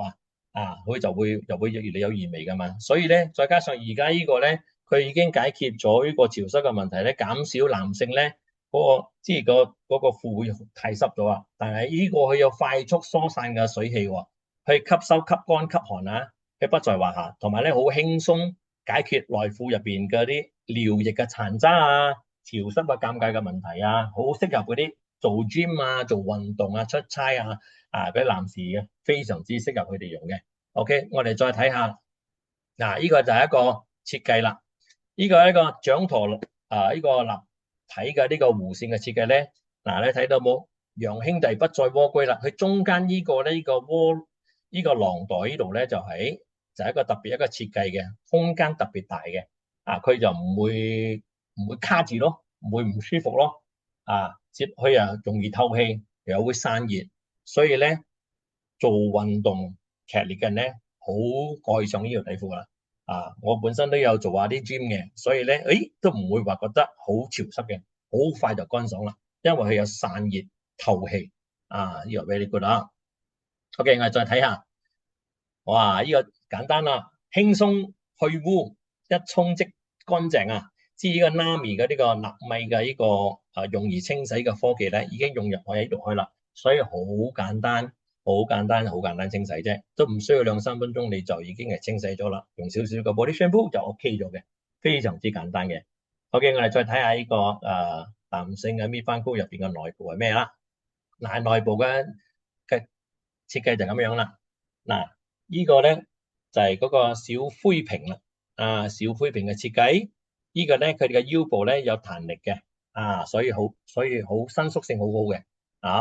佢就會越嚟有異味噶嘛。所以咧，再加上而家呢個咧，佢已經解決咗呢個潮濕嘅問題咧，減少男性咧嗰個即係嗰個褲會太濕咗但係呢個佢有快速疏散嘅水氣去吸收、吸乾、吸汗佢不在話下。同埋咧，好輕鬆解決內褲入邊嗰啲尿液嘅殘渣潮濕尷尬嘅問題好適合嗰啲做 gym 做運動出差嗰啲男士非常之適合佢哋用嘅。OK， 我哋再睇下呢個就係一個設計啦。呢個係一個掌舵呢個立體嘅呢個弧線嘅設計咧。你睇到冇？楊兄弟不再蝸居啦。佢中間呢個咧，呢個囊袋呢度咧就係一個特別一個設計嘅，空間特別大嘅。佢就唔會卡住咯，唔會唔舒服咯。佢啊容易透氣，又會散熱，所以咧做運動劇烈嘅人咧好愛上呢條底褲啦。我本身都有做下啲 gym 嘅，所以咧都唔會話覺得好潮濕嘅，好快就乾爽啦，因為佢有散熱透氣。呢個 very good 啊。OK， 我哋再睇下，哇！呢個簡單啦，輕鬆去污，一沖即乾淨啊！知呢個 Nami 嘅呢個納米嘅呢個容易清洗嘅科技咧，已經用入我喺度去啦，所以好簡單清洗啫，都唔需要2-3分鐘你就已經係清洗咗啦。用少少嘅 body shampoo 就 OK 咗嘅，非常之簡單嘅。OK， 我哋再睇下呢個男性嘅搣番菇入邊嘅內部係咩啦？內部嘅設計就咁樣啦。呢個咧就係嗰個小灰瓶啦。小灰瓶嘅設計，呢個咧佢哋嘅腰部咧有彈力嘅，所以好伸縮性好好嘅。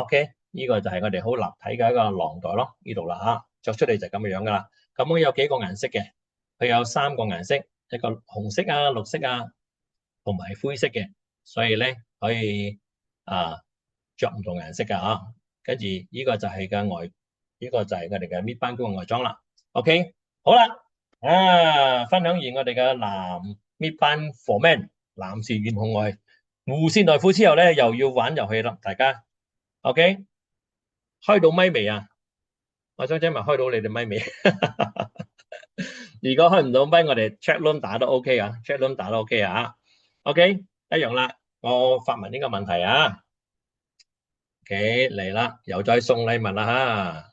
OK， 呢個就係我哋好立體嘅一個囊袋咯，呢度啦着出嚟就咁樣噶啦。咁樣有幾個顏色嘅，佢有3個顏色，一個紅色啊、綠色啊，同埋灰色嘅，所以咧可以着唔同顏色噶跟住呢個就係呢個就係我哋嘅搣番菇嘅外裝啦。OK， 好啦，分享完我哋嘅男搣番 for man 男士遠紅外護線內褲之後咧，又要玩遊戲啦，大家 OK 開到咪未啊？我想請問開到你哋咪未？如果開唔到咪，我哋 chat room 打都 OK 啊 ，chat room 打都 OK 啊。OK， 一樣啦，我發問呢個問題啊。OK， 嚟啦，又再送禮物啦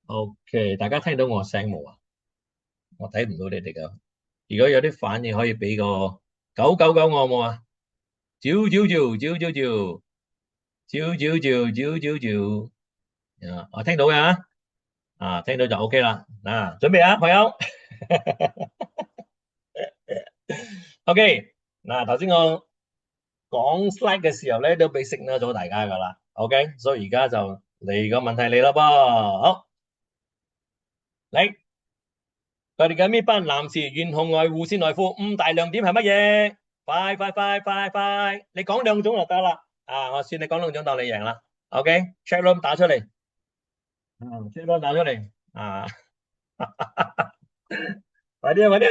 OK， 大家聽到我聲冇啊？我睇唔到你哋噶。如果有啲反應，可以俾個999我冇啊？照，我聽到嘅聽到就 OK 啦。準備啊，朋友。OK， 頭先我講 slide 嘅時候咧，都俾 signal 咗大家噶啦。OK， 所以而家就嚟個問題嚟啦噃。好，嚟，我哋嘅搣番男士遠紅外護線內褲5大亮點係乜嘢？快！你講2種就得啦。我算你講2種當你贏啦。OK，chat room 打出嚟。chat room 打出嚟。快啲！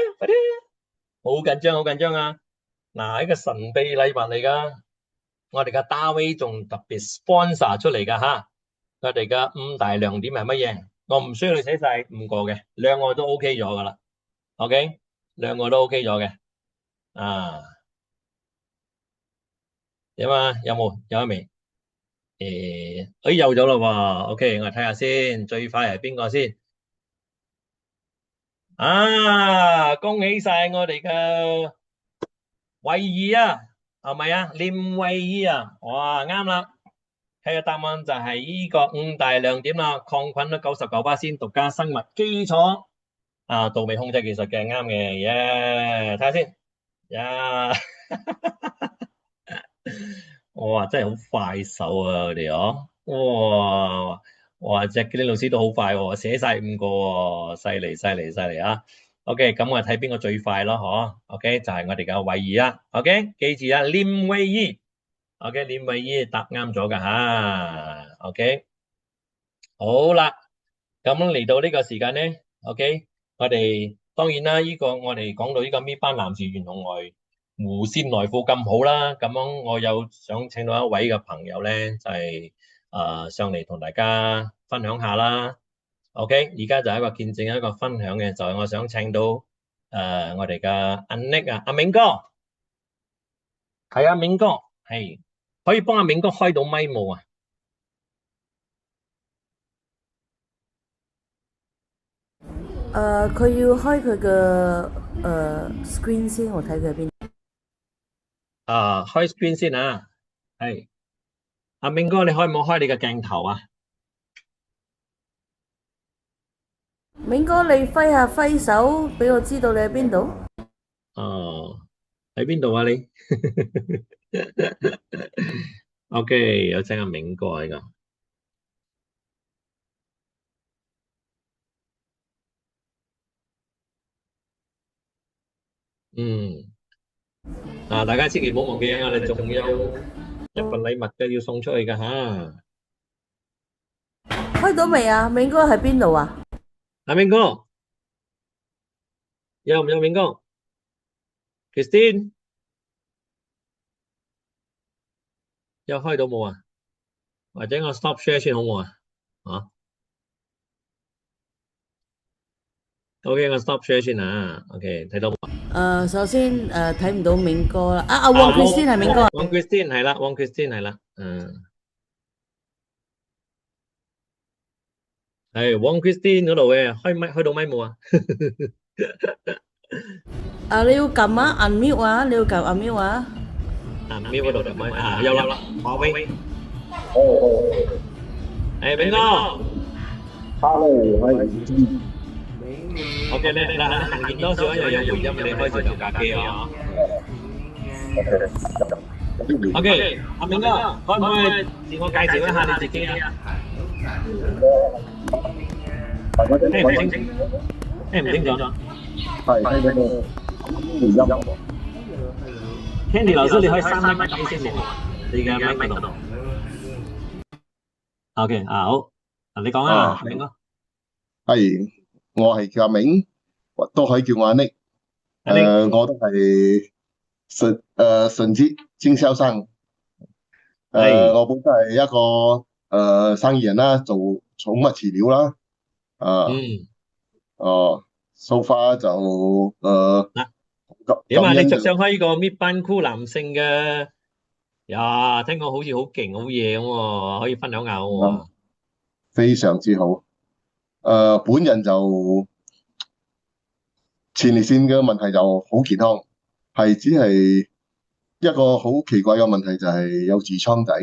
好緊張啊！呢個神秘禮物嚟噶，我哋嘅Darwin仲特別 sponsor 出嚟噶吓。我哋嘅5大亮點係乜嘢？我唔需要你寫晒5個嘅，2個都 OK 咗噶啦。OK， 2個都 OK 咗嘅。點啊？有冇？有未？有咗啦喎。OK， 我睇下先，最快係邊個先？恭喜晒我哋嘅惠儀啊，係咪啊？廉惠儀啊，哇，啱啦。佢嘅答案就係呢個5大亮點啦，抗菌率99%，獨家生物基礎杜味控制技術嘅，啱嘅，耶！睇下先，哇，真係好快手啊，佢哋哇，Jackie 老師都好快喎，寫晒5個喎，犀利啊！OK， 咁我睇邊個最快咯，OK， 就係我哋嘅惠儀啦。OK， 記住啊，廉惠儀。OK， 廉惠儀答啱咗噶吓。OK， 好啦，咁嚟到呢個時間咧 ，OK， 我哋當然啦，我哋講到呢個搣番男士遠紅外護線內褲咁好啦，咁樣我有想請到一位嘅朋友咧，就係上嚟同大家分享下啦。OK， 而家就係一個見證，一個分享嘅，就係我想請到我哋嘅阿 Nick 阿明哥，係阿明哥，係可以幫阿明哥開到咪冇啊？佢要開佢嘅screen 先，我睇佢喺邊。開 screen 先啊，係阿明哥，你可唔可以開你嘅鏡頭啊？明哥，你揮下揮手俾我知道你喺邊度。喺邊度啊你？ OK，有請阿明哥呢個。大家千祈唔好忘記啊！你仲有一份禮物嘅要送出去㗎吓。開到未啊？明哥喺邊度啊？阿明哥，有唔有明哥？Christine 有開到冇啊？或者我 stop share 先好冇啊？啊 ？OK， 我 stop share 先啊。OK， 睇到冇？首先睇唔到明哥啦。黃Christine係明哥。黃 Christine 係啦，黃 Christine 係啦。係黃 Christine 嗰度嘅，開到咪冇啊？你要撳啊，unmute 啊，你要撳 unmute 啊。unmute 嗰度撳咪啊，有啦，華威。明哥。Hello，係。OK，你行遠多少又有回音，你開住部架機啊。OK，阿明哥，可唔可以自我介紹一下你自己啊？聽唔清楚？係聽到回音。Candy 老師，你可以閂咪機先冇？你嘅咪度。OK，好，你講啊，明哥。係，我係叫阿明，都可以叫我阿 Nick。我都係純職經銷商。我本身係一個生意人啦，做寵物飼料啦。so far 就點啊？你着上開呢個搣班箍男性嘅，呀，聽講好似好勁好嘢咁喎，可以分享下喎。非常之好。本人就前列腺嘅問題就好健康，係只係一個好奇怪嘅問題，就係有痔瘡仔。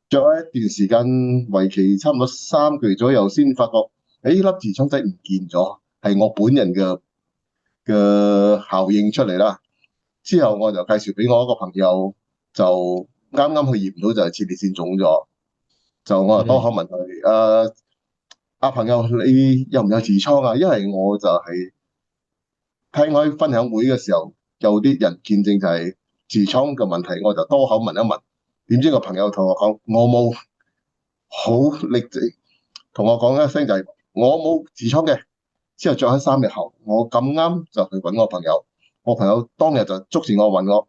着咗一段時間，為期差唔多3個月左右，先發覺，粒痔瘡仔唔見咗，係我本人嘅效應出嚟啦。之後我就介紹俾我一個朋友，就啱啱去驗到就係前列腺腫咗，就我就多口問佢，阿朋友你有唔有痔瘡啊？因為我就係聽開分享會嘅時候，有啲人見證就係痔瘡嘅問題，我就多口問一問。點知個朋友同我講，我冇，好力直同我講一聲就係我冇痔瘡嘅。之後再喺3日後，我咁啱就去揾我朋友，我朋友當日就捉住我問我，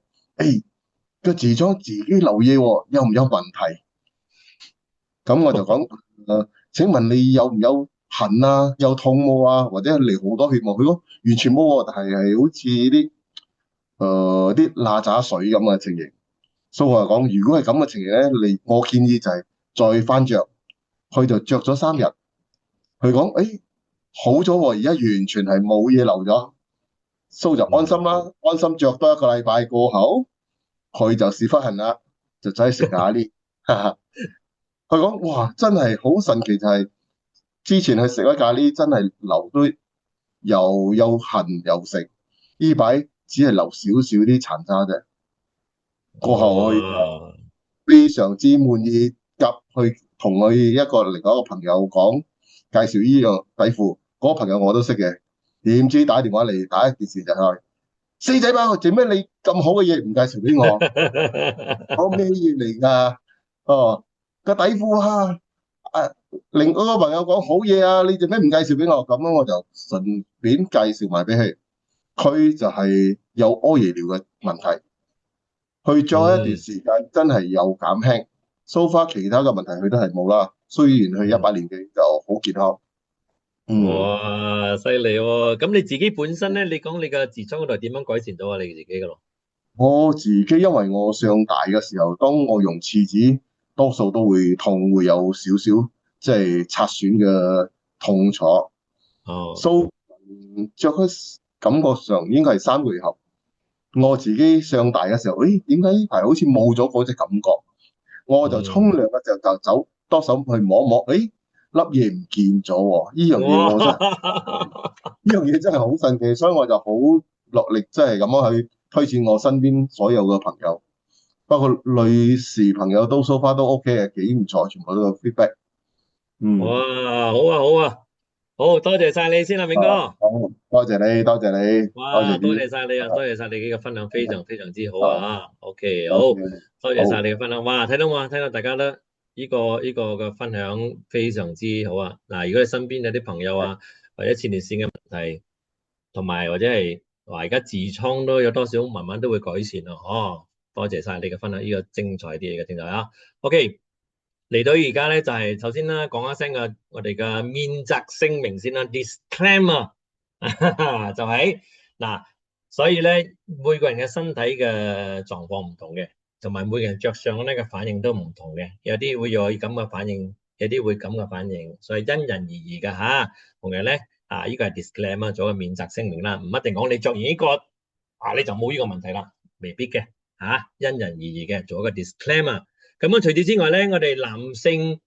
個痔瘡自己流嘢喎，有唔有問題？咁我就講，請問你有唔有痕啊？有痛冇啊？或者嚟好多血冇？佢講完全冇喎，但係好似啲嗱喳水咁嘅情形。所以我就講，如果係咁嘅情形咧，我建議就係再翻着，佢就着咗3日，佢講好咗喎，而家完全係冇嘢流咗，所以就安心啦，安心着多1個禮拜過後，佢就屎忽痕啦，就走去食咖喱。佢講哇，真係好神奇，就係之前去食咗咖喱，真係流都又有痕又食，呢擺只係流少少啲殘渣啫。過後佢非常之滿意，去同佢另外一個朋友講，介紹呢樣底褲，嗰個朋友我都識嘅，點知打電話嚟第一件事就係四仔包，做咩你咁好嘅嘢唔介紹俾我？講咩嘢嚟㗎？個底褲另外一個朋友講好嘢啊，你做咩唔介紹俾我？咁樣我就順便介紹埋俾佢，佢就係有屙夜尿嘅問題。去咗一段時間，真係有減輕。so far 其他嘅問題佢都係冇啦。雖然佢100年紀就好健康。哇，犀利喎！咁你自己本身咧，你講你嘅痔瘡嗰度點樣改善到啊？你自己嘅咯？我自己因為我上大嘅時候，當我用廁紙，多數都會痛，會有少少即係擦損嘅痛楚。so 着開感覺上應該係3個月後。我自己上大嘅時候，點解呢排好似冇咗嗰隻感覺？我就沖涼嘅時候就走多手去摸摸，粒嘢唔見咗喎！呢樣嘢真係好神奇，所以我就好落力，即係咁樣去推薦我身邊所有嘅朋友，包括女士朋友都 so far 都 OK 嘅，幾唔錯，全部都有 feedback。哇，好啊，好啊，好多謝晒你先啦，明哥。好，多謝你，多謝你，多哇，謝多 G。謝晒你啊，多謝晒你嘅分享，非常非常之好啊，啊。OK，好，多謝，多謝晒好，你嘅分享。哇，睇到嘛，睇到大家都呢個嘅分享非常之好啊。嗱，如果你身邊有啲朋友啊，或者前列腺嘅問題，同埋或者係話而家痔瘡都有多少慢慢都會改善咯。哦，多謝晒你嘅分享，呢個精彩啲嘢嘅精彩啊。OK。嚟到而家咧，就係首先啦，講一聲我哋嘅免責聲明先啦 ，disclaimer 就係嗱，所以咧每個人嘅身體嘅狀況唔同嘅，同埋每個人着上咧嘅反應都唔同嘅，有啲會有咁嘅反應，有啲會咁嘅反應，所以因人而異㗎嚇。同埋咧呢個係 disclaimer 做個免責聲明啦，唔一定講你着完呢個你就冇呢個問題啦，未必嘅因人而異嘅，做一個 disclaimer。咁樣除此之外咧，我哋男性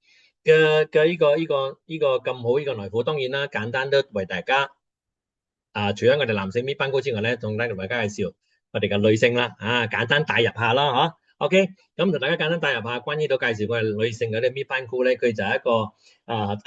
嘅呢個咁好呢個內褲，當然啦，簡單都為大家除咗我哋男性搣班菇之外咧，仲同大家介紹我哋嘅女性啦，簡單帶入下啦，嚇。OK，咁同大家簡單帶入下關於到介紹我哋女性嗰啲搣班菇咧，佢就係一個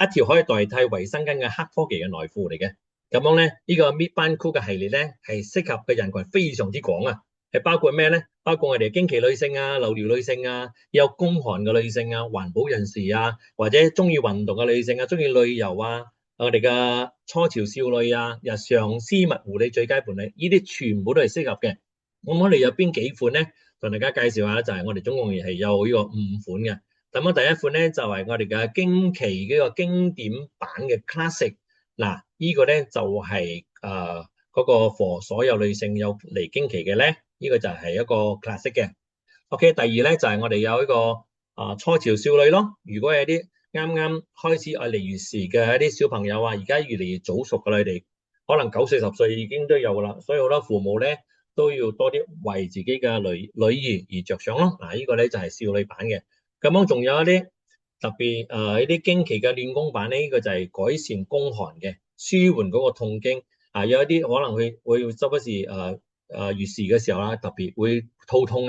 一條可以代替衛生巾嘅黑科技嘅內褲嚟嘅。咁樣咧，呢個搣班菇嘅系列咧係適合嘅人群非常之廣啊！係包括咩咧？包括我哋經期女性啊、流療女性啊、有宮寒嘅女性啊、環保人士啊，或者中意運動嘅女性啊、中意旅遊啊、我哋嘅初潮少女啊、日常私密護理最佳伴侶，呢啲全部都係適合嘅。咁我哋有邊幾款咧？同大家介紹下，就係我哋總共係有呢個5款嘅。咁第一款咧就係我哋嘅經期呢個經典版嘅 Classic。嗱，呢個咧就係嗰個 for 所有女性有嚟經期嘅咧。呢個就係一個 classic 嘅。OK， 第二咧就係我哋有一個初潮少女咯。如果係啲啱啱開始嚟月事嘅一啲小朋友啊，而家越嚟越早熟㗎啦，你哋可能9、40歲已經都有啦，所以好多父母咧都要多啲為自己嘅女兒而着想咯。嗱，呢個咧就係少女版嘅。咁樣仲有一啲特別一啲經期嘅練功版咧，呢個就係改善宮寒嘅，舒緩嗰個痛經有一啲可能會周不時月事嘅時候啦，特別會肚痛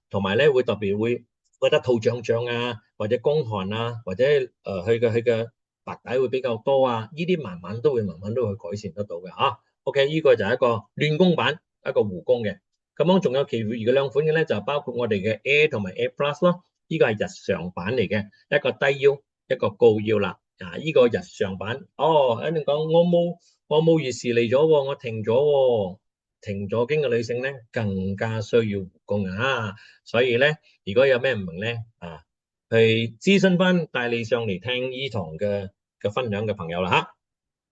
同埋咧會特別會覺得肚脹脹或者宮寒或者佢嘅白帶會比較多呢啲慢慢都會改善得到嘅OK， 呢個就係一個練功版，一個護宮嘅。咁樣仲有其餘嘅2款嘅咧，就包括我哋嘅 Air 同埋 Air Plus 咯。呢個係日常版嚟嘅，一個低腰，一個高腰啦。呢個日常版一定講我冇月事嚟咗喎，我停咗喎。停咗經嘅女性咧，更加需要護宮所以咧，如果有咩唔明咧去諮詢翻帶你上嚟聽呢堂嘅分享嘅朋友啦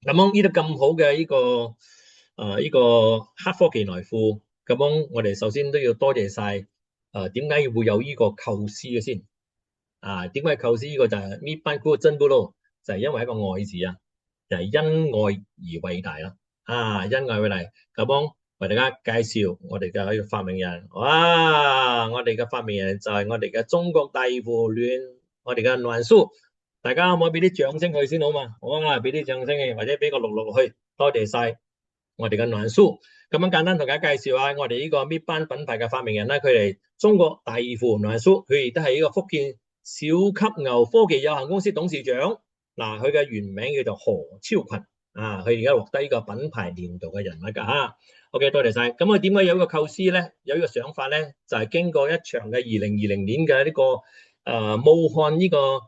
咁樣呢度咁好嘅呢個黑科技內褲，咁樣我哋首先都要多謝晒點解會有呢個構思嘅先點解構思呢個就係搣班菇嘅真bullo咯，就係因為一個愛字就係因愛而偉大啦因愛偉大咁樣。為大家介紹我哋嘅發明人，哇！我哋嘅發明人就係我哋嘅中國大婦聯，我哋嘅暖叔，大家可唔可以俾啲掌聲佢先好嘛？哇！俾啲掌聲佢，或者俾個6去，多謝晒我哋嘅暖叔。咁樣簡單同大家介紹下我哋呢個搣班品牌嘅發明人啦，佢哋中國大婦暖叔，佢亦都係呢個福建小級牛科技有限公司董事長。嗱，佢嘅原名叫做何超群佢而家獲得呢個品牌年度嘅人物㗎OK， 多謝晒。咁佢點解有一個構思咧？有呢個想法咧，就係經過一場嘅2020年嘅呢個武漢呢個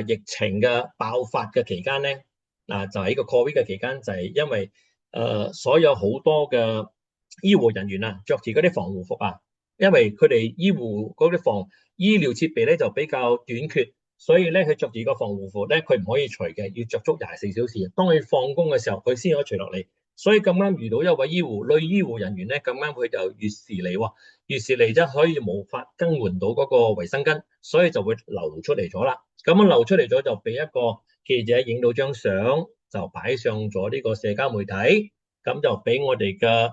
疫情嘅爆發嘅期間咧，就係呢個 COVID 嘅期間，就係因為所有好多嘅醫護人員着住嗰啲防護服因為佢哋醫護嗰啲醫療設備咧就比較短缺，所以咧佢着住個防護服咧，佢唔可以除嘅，要着足24小時。當佢放工嘅時候，佢先可以除落嚟。所以咁啱遇到一位女醫護人員咧，咁啱佢就月事嚟喎，月事嚟啫，可以無法更換到嗰個衛生巾，所以就會流出嚟咗啦。咁樣流出嚟咗就俾一個記者影到張相，就擺上咗呢個社交媒體，咁就俾我哋嘅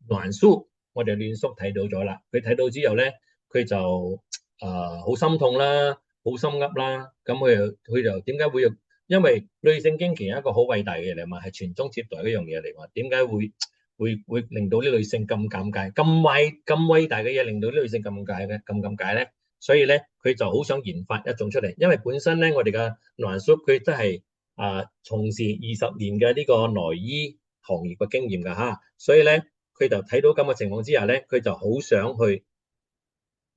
暖叔，我哋暖叔睇到咗啦。佢睇到之後咧，佢就好心痛啦，好心噏啦。咁佢就點解會因為女性經期係一個好偉大嘅嚟嘛，係傳宗接代嗰樣嘢嚟嘛，點解會會令到啲女性咁尷尬，咁偉大嘅嘢令到啲女性咁尷尬咧？所以咧，佢就好想研發一種出嚟，因為本身咧我哋嘅蘭叔佢都係從事20年嘅呢個內衣行業嘅經驗㗎嚇，所以咧佢就睇到咁嘅情況之下咧，佢就好想去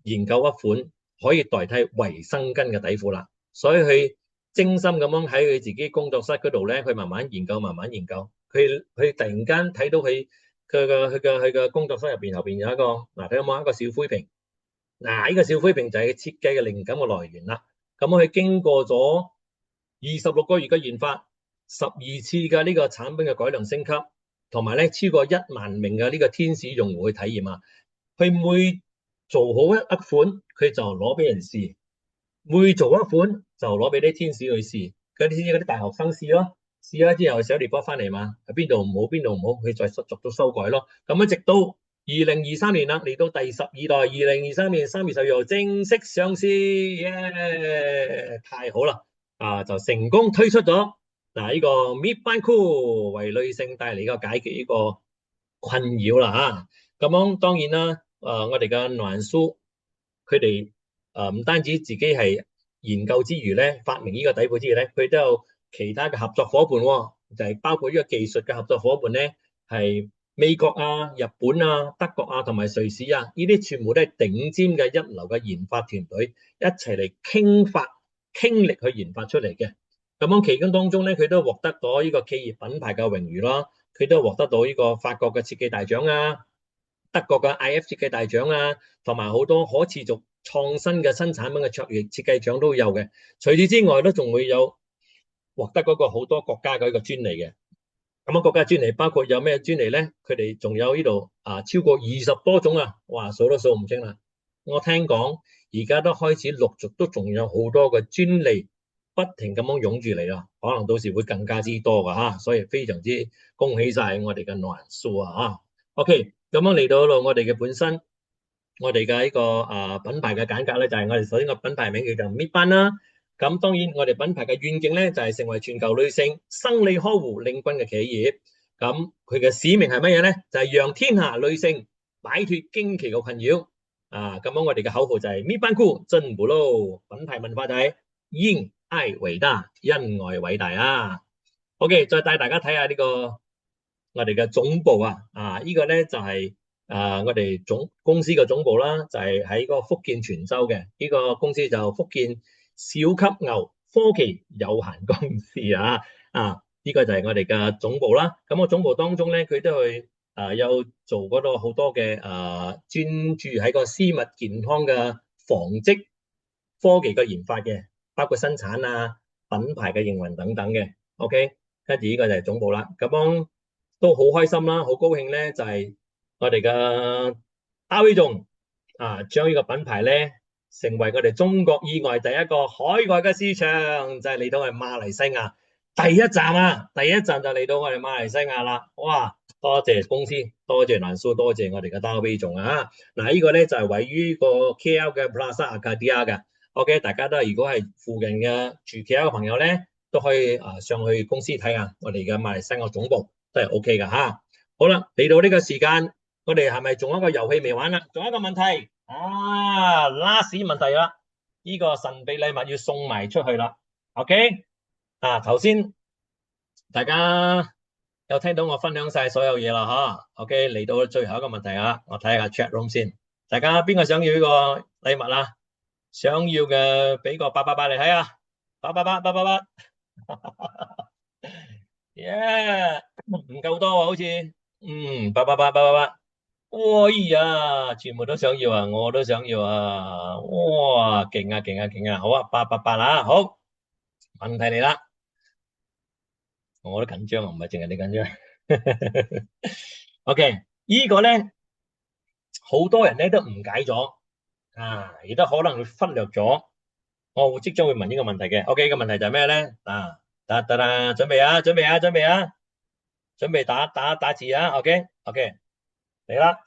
研究一款可以代替衛生巾嘅底褲啦，所以佢精心咁樣喺佢自己工作室嗰度咧，佢慢慢研究，佢突然間睇到佢嘅工作室入邊後邊有一個睇有冇一個小灰瓶，呢個小灰瓶就係設計嘅靈感嘅來源啦。咁佢經過咗26個月嘅研發，12次嘅呢個產品嘅改良升級，同埋咧超過1萬名嘅呢個天使用戶去體驗啊，佢每做好一款，佢就攞俾人試，每做一款就攞俾啲天使去試，嗰啲大學生試咯，試咗之後寫 report 翻嚟嘛，邊度唔好，佢再逐到修改咯。咁樣直到2023年啦，嚟到第12代，2023年3月12號正式上市，太好啦！就成功推出咗呢個 Meet Ban Cool 為女性帶嚟個解決呢個困擾啦嚇。咁樣當然啦，我哋嘅蘭叔佢哋唔單止自己係研究之餘咧，發明呢個底褲之餘咧，佢都有其他嘅合作夥伴喎，就係包括呢個技術嘅合作夥伴咧，係美國啊、日本啊、德國啊同埋瑞士啊，呢啲全部都係頂尖嘅一流嘅研發團隊一齊嚟傾力去研發出嚟嘅。咁樣期間當中咧，佢都獲得咗呢個企業品牌嘅榮譽啦，佢都獲得到呢個法國嘅設計大獎啊、德國嘅 IF 設計大獎啊，同埋好多可持續創新嘅新產品嘅卓越設計獎都有嘅。除此之外，都仲會有獲得嗰個好多國家嘅一個專利嘅。咁國家專利包括有咩專利咧？佢哋仲有呢度超過20多種啊！哇，數都數唔清啦。我聽講而家都開始陸續都仲有好多嘅專利不停咁樣湧住嚟啦，可能到時會更加之多噶嚇，所以非常之恭喜晒我哋嘅蘭叔啊！ OK， 咁樣嚟到我哋嘅本身，我哋嘅呢個品牌嘅簡介咧，就係我哋首先個品牌名叫做 Meet Ban 啦。咁當然我哋品牌嘅願景咧，就係成為全球女性生理呵護領軍嘅企業。咁佢嘅使命係乜嘢咧？就係讓天下女性擺脫經期嘅困擾。咁樣我哋嘅口號就係 Meet Ban Cool 真不嬲，品牌文化就係因愛偉大，因愛偉大啊。OK， 再帶大家睇下呢個我哋嘅總部啊。呢個咧就係我哋公司嘅總部啦，就係喺個福建泉州嘅呢個公司，就福建小級牛科技有限公司啊。呢個就係我哋嘅總部啦。咁個總部當中咧，佢都去有做嗰度好多嘅專注喺個私密健康嘅紡織科技嘅研發嘅，包括生產品牌嘅營運等等嘅。OK， 跟住呢個就係總部啦。咁樣都好開心啦，好高興咧，就係我哋嘅大偉總將呢個品牌咧成為我哋中國以外第一個海外嘅市場，就係嚟到我哋馬來西亞第一站就嚟到我哋馬來西亞啦。哇！多謝公司，多謝蘭叔，多謝我哋嘅大偉總啊！呢個咧就係位於個 KL 嘅 Plaza Arcadia 嘅。OK， 大家都如果係附近嘅住 KL 嘅朋友咧，都可以上去公司睇下我哋嘅馬來西亞總部都係 OK 噶嚇。好啦，嚟到呢個時間，我哋係咪仲有一個遊戲未玩啊？仲有一個問題last 問題啦，呢個神秘禮物要送埋出去啦。OK，頭先大家有聽到我分享晒所有嘢啦嚇。OK， 嚟到最後一個問題啊，我睇下 chat room 先，大家邊個想要呢個禮物啊？想要嘅俾個888嚟睇下，888，耶，唔夠多喎，好似888，哎呀，全部都想要啊，我都想要啊，哇，勁啊，好啊，888啦，好，問題嚟啦，我都緊張啊，唔係淨係你緊張。OK， 呢個咧好多人咧都誤解咗。亦都可能會忽略咗，我會即將會問呢個問題嘅。OK，個問題就係咩咧？得啦，準備啊，準備打字啊。OK， 嚟啦。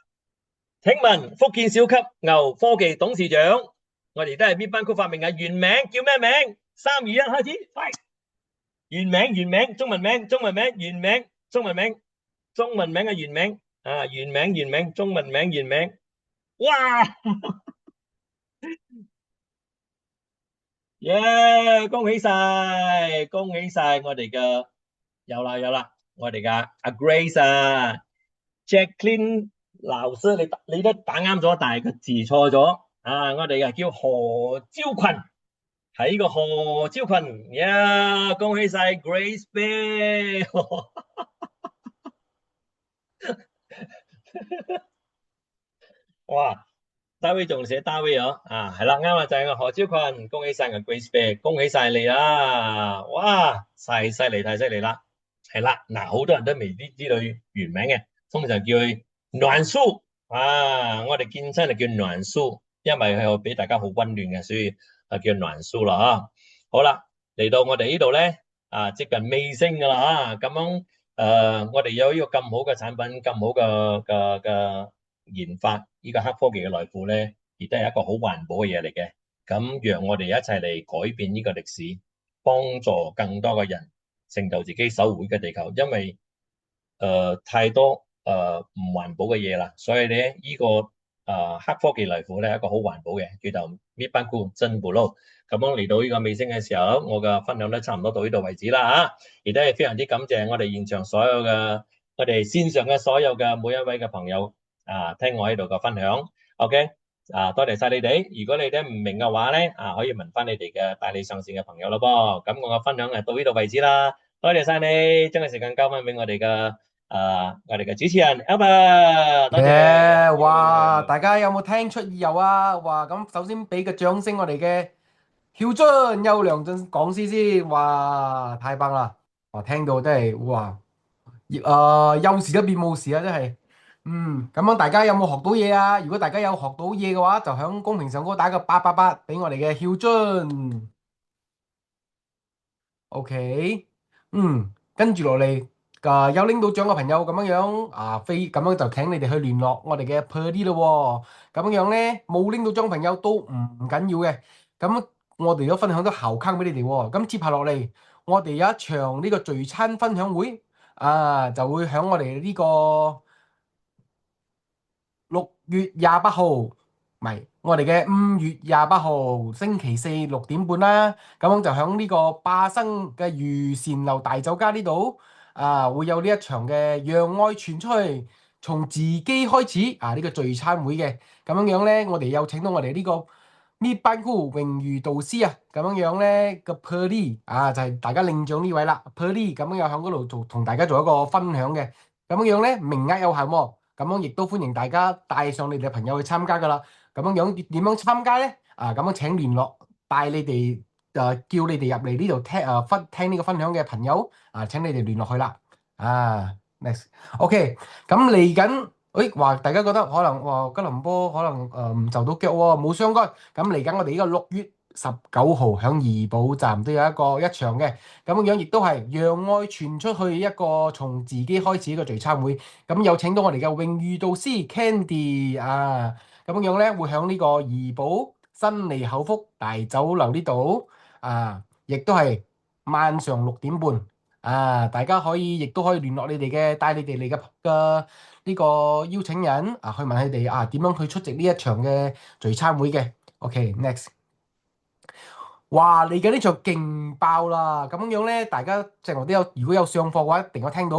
請問福建小級牛科技董事長，我哋都係Meet Ban Cool發明嘅原名叫咩名？3、2、1，開始，快！原名，中文名，原名，中文名。中文名嘅原名啊，原名，中文名原名。哇！耶！恭喜晒，恭喜晒我哋嘅有啦，我哋嘅阿 Grace 啊，Jacqueline 老師，你都打啱咗，但係個字錯咗啊！我哋嘅叫何朝群，係呢個何朝群呀！恭喜晒 Grace 啤，哇！大衛仲寫大衛哦，啊係啦，啱啦，就係個何超群，恭喜晒個 Grace Bear，恭喜晒你啦！哇，太犀利啦！係啦，嗱，好多人都未必知道原名嘅，通常叫佢暖叔啊，我哋見親就叫暖叔，因為佢俾大家好溫暖嘅，所以啊叫暖叔啦啊。好啦，嚟到我哋呢度咧啊，接近尾聲噶啦啊，咁樣我哋有呢個咁好嘅產品，咁好嘅研發呢個黑科技嘅內褲咧，亦都係一個好環保嘅嘢嚟嘅。咁讓我哋一齊嚟改變呢個歷史，幫助更多嘅人成就自己，守護呢個地球。因為太多唔環保嘅嘢啦，所以咧呢個黑科技內褲咧係一個好環保嘅，叫做搣班菇真布撈。咁樣嚟到呢個尾聲嘅時候，我嘅分享都差唔多到呢度為止啦嚇，亦都係非常之感謝我哋現場所有嘅我哋線上嘅所有嘅每一位嘅朋友啊，聽我喺度嘅分享。OK 啊，多謝晒你哋。如果你哋唔明嘅話咧啊，可以問翻你哋嘅代理上線嘅朋友咯噃。咁我嘅分享係到呢度為止啦，多謝晒你將個時間交翻俾我哋嘅主持人 Albert，多謝。哇！大家有冇聽出意由啊？哇！咁首先俾個掌聲我哋嘅曉津邱良俊講師先。哇！太棒啦！哇！聽到真係哇！有時都變冇事啊！真係。咁樣大家有冇學到嘢啊？如果大家有學到嘢嘅話，就響公屏上高打個888俾我哋嘅曉津。OK，跟住落嚟有拎到獎嘅朋友咁樣咁樣就請你哋去聯絡我哋嘅 Perdy 咯喎。咁樣咧冇拎到獎嘅朋友都唔緊要嘅。咁我哋都分享咗校坑俾你哋喎。咁接下落嚟，我哋有一場呢個聚餐分享會就會響我哋呢個6月28號，唔係我哋嘅5月28號星期四6點半啦。咁樣就響呢個巴生嘅御善樓大酒家呢度會有呢一場嘅讓愛傳出去，從自己開始呢個聚餐會嘅。咁樣咧，我哋有請到我哋呢個搣班菇榮譽導師咁樣咧個 Perdy 就係大家領獎呢位啦。Perdy 咁樣又響嗰度同大家做一個分享嘅。咁樣咧名額有限喎。咁樣亦都歡迎大家帶上你哋嘅朋友去參加噶啦。咁樣點樣參加咧？咁樣請聯絡帶你哋叫你哋入嚟呢度聽呢個分享嘅朋友請你哋聯絡去啦。next OK，咁嚟緊，話大家覺得可能話吉隆坡可能唔就到腳喎，冇相干。咁嚟緊我哋呢個6月19號響怡保站都有一場嘅，咁樣亦都係讓愛傳出去一個從自己開始一個聚餐會。咁有請到我哋嘅榮譽導師 Candy 咁樣咧會響呢個怡保新利口福大酒樓呢度亦都係晚上6點半大家亦都可以聯絡你哋嘅帶你哋嚟嘅呢個邀請人去問佢哋點樣去出席呢一場嘅聚餐會嘅。OK，next。哇！嚟緊呢場勁爆啦！咁樣咧，大家正話都有，如果有上課嘅話，一定有聽到。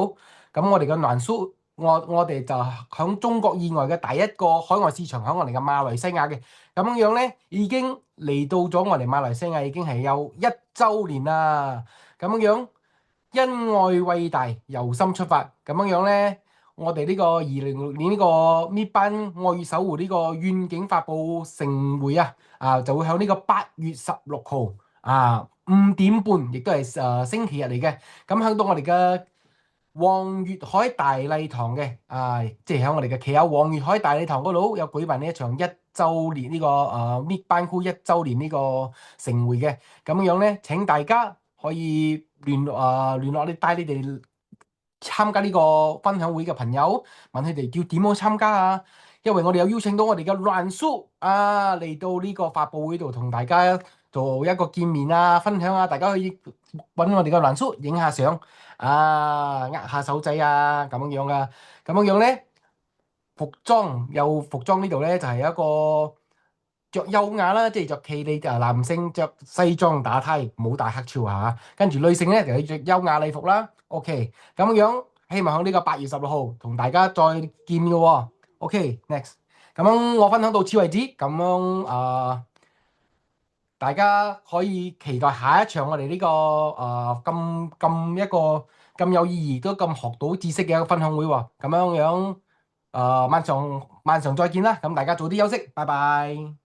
咁我哋嘅南蘇，我哋就響中國以外嘅第一個海外市場，響我哋嘅馬來西亞嘅。咁樣咧，已經嚟到咗我哋馬來西亞，已經係有1週年啦。咁樣因愛偉大，由心出發。咁樣咧，我哋呢個2006年呢個搣班愛與守護呢個願景發佈盛會就會喺呢個8月16號5點半，亦都係星期日嚟嘅。咁喺到我哋嘅皇悅海大禮堂嘅即係喺我哋嘅旗下皇悅海大禮堂嗰度有舉辦呢一場1週年呢個搣班菇1週年呢個盛會嘅。咁樣咧，請大家可以聯絡帶你哋參加呢個分享會嘅朋友，問佢哋叫點樣參加因為我哋有邀請到我哋嘅阮叔嚟到呢個發佈會度同大家做一個見面分享大家可以揾我哋嘅阮叔影下相握下手仔啊咁樣啊，咁樣咧服裝呢度咧就係一個着優雅啦，即係着企理男性着西裝打呔，冇戴黑超嚇。跟住女性咧就要着優雅禮服啦。OK，咁樣希望喺呢個8月16號同大家再見嘅喎。OK，next，咁樣我分享到此為止。咁樣大家可以期待下一場我哋呢個一個咁有意義都咁學到知識嘅一個分享會喎。咁樣晚上再見啦。咁大家早啲休息，拜拜。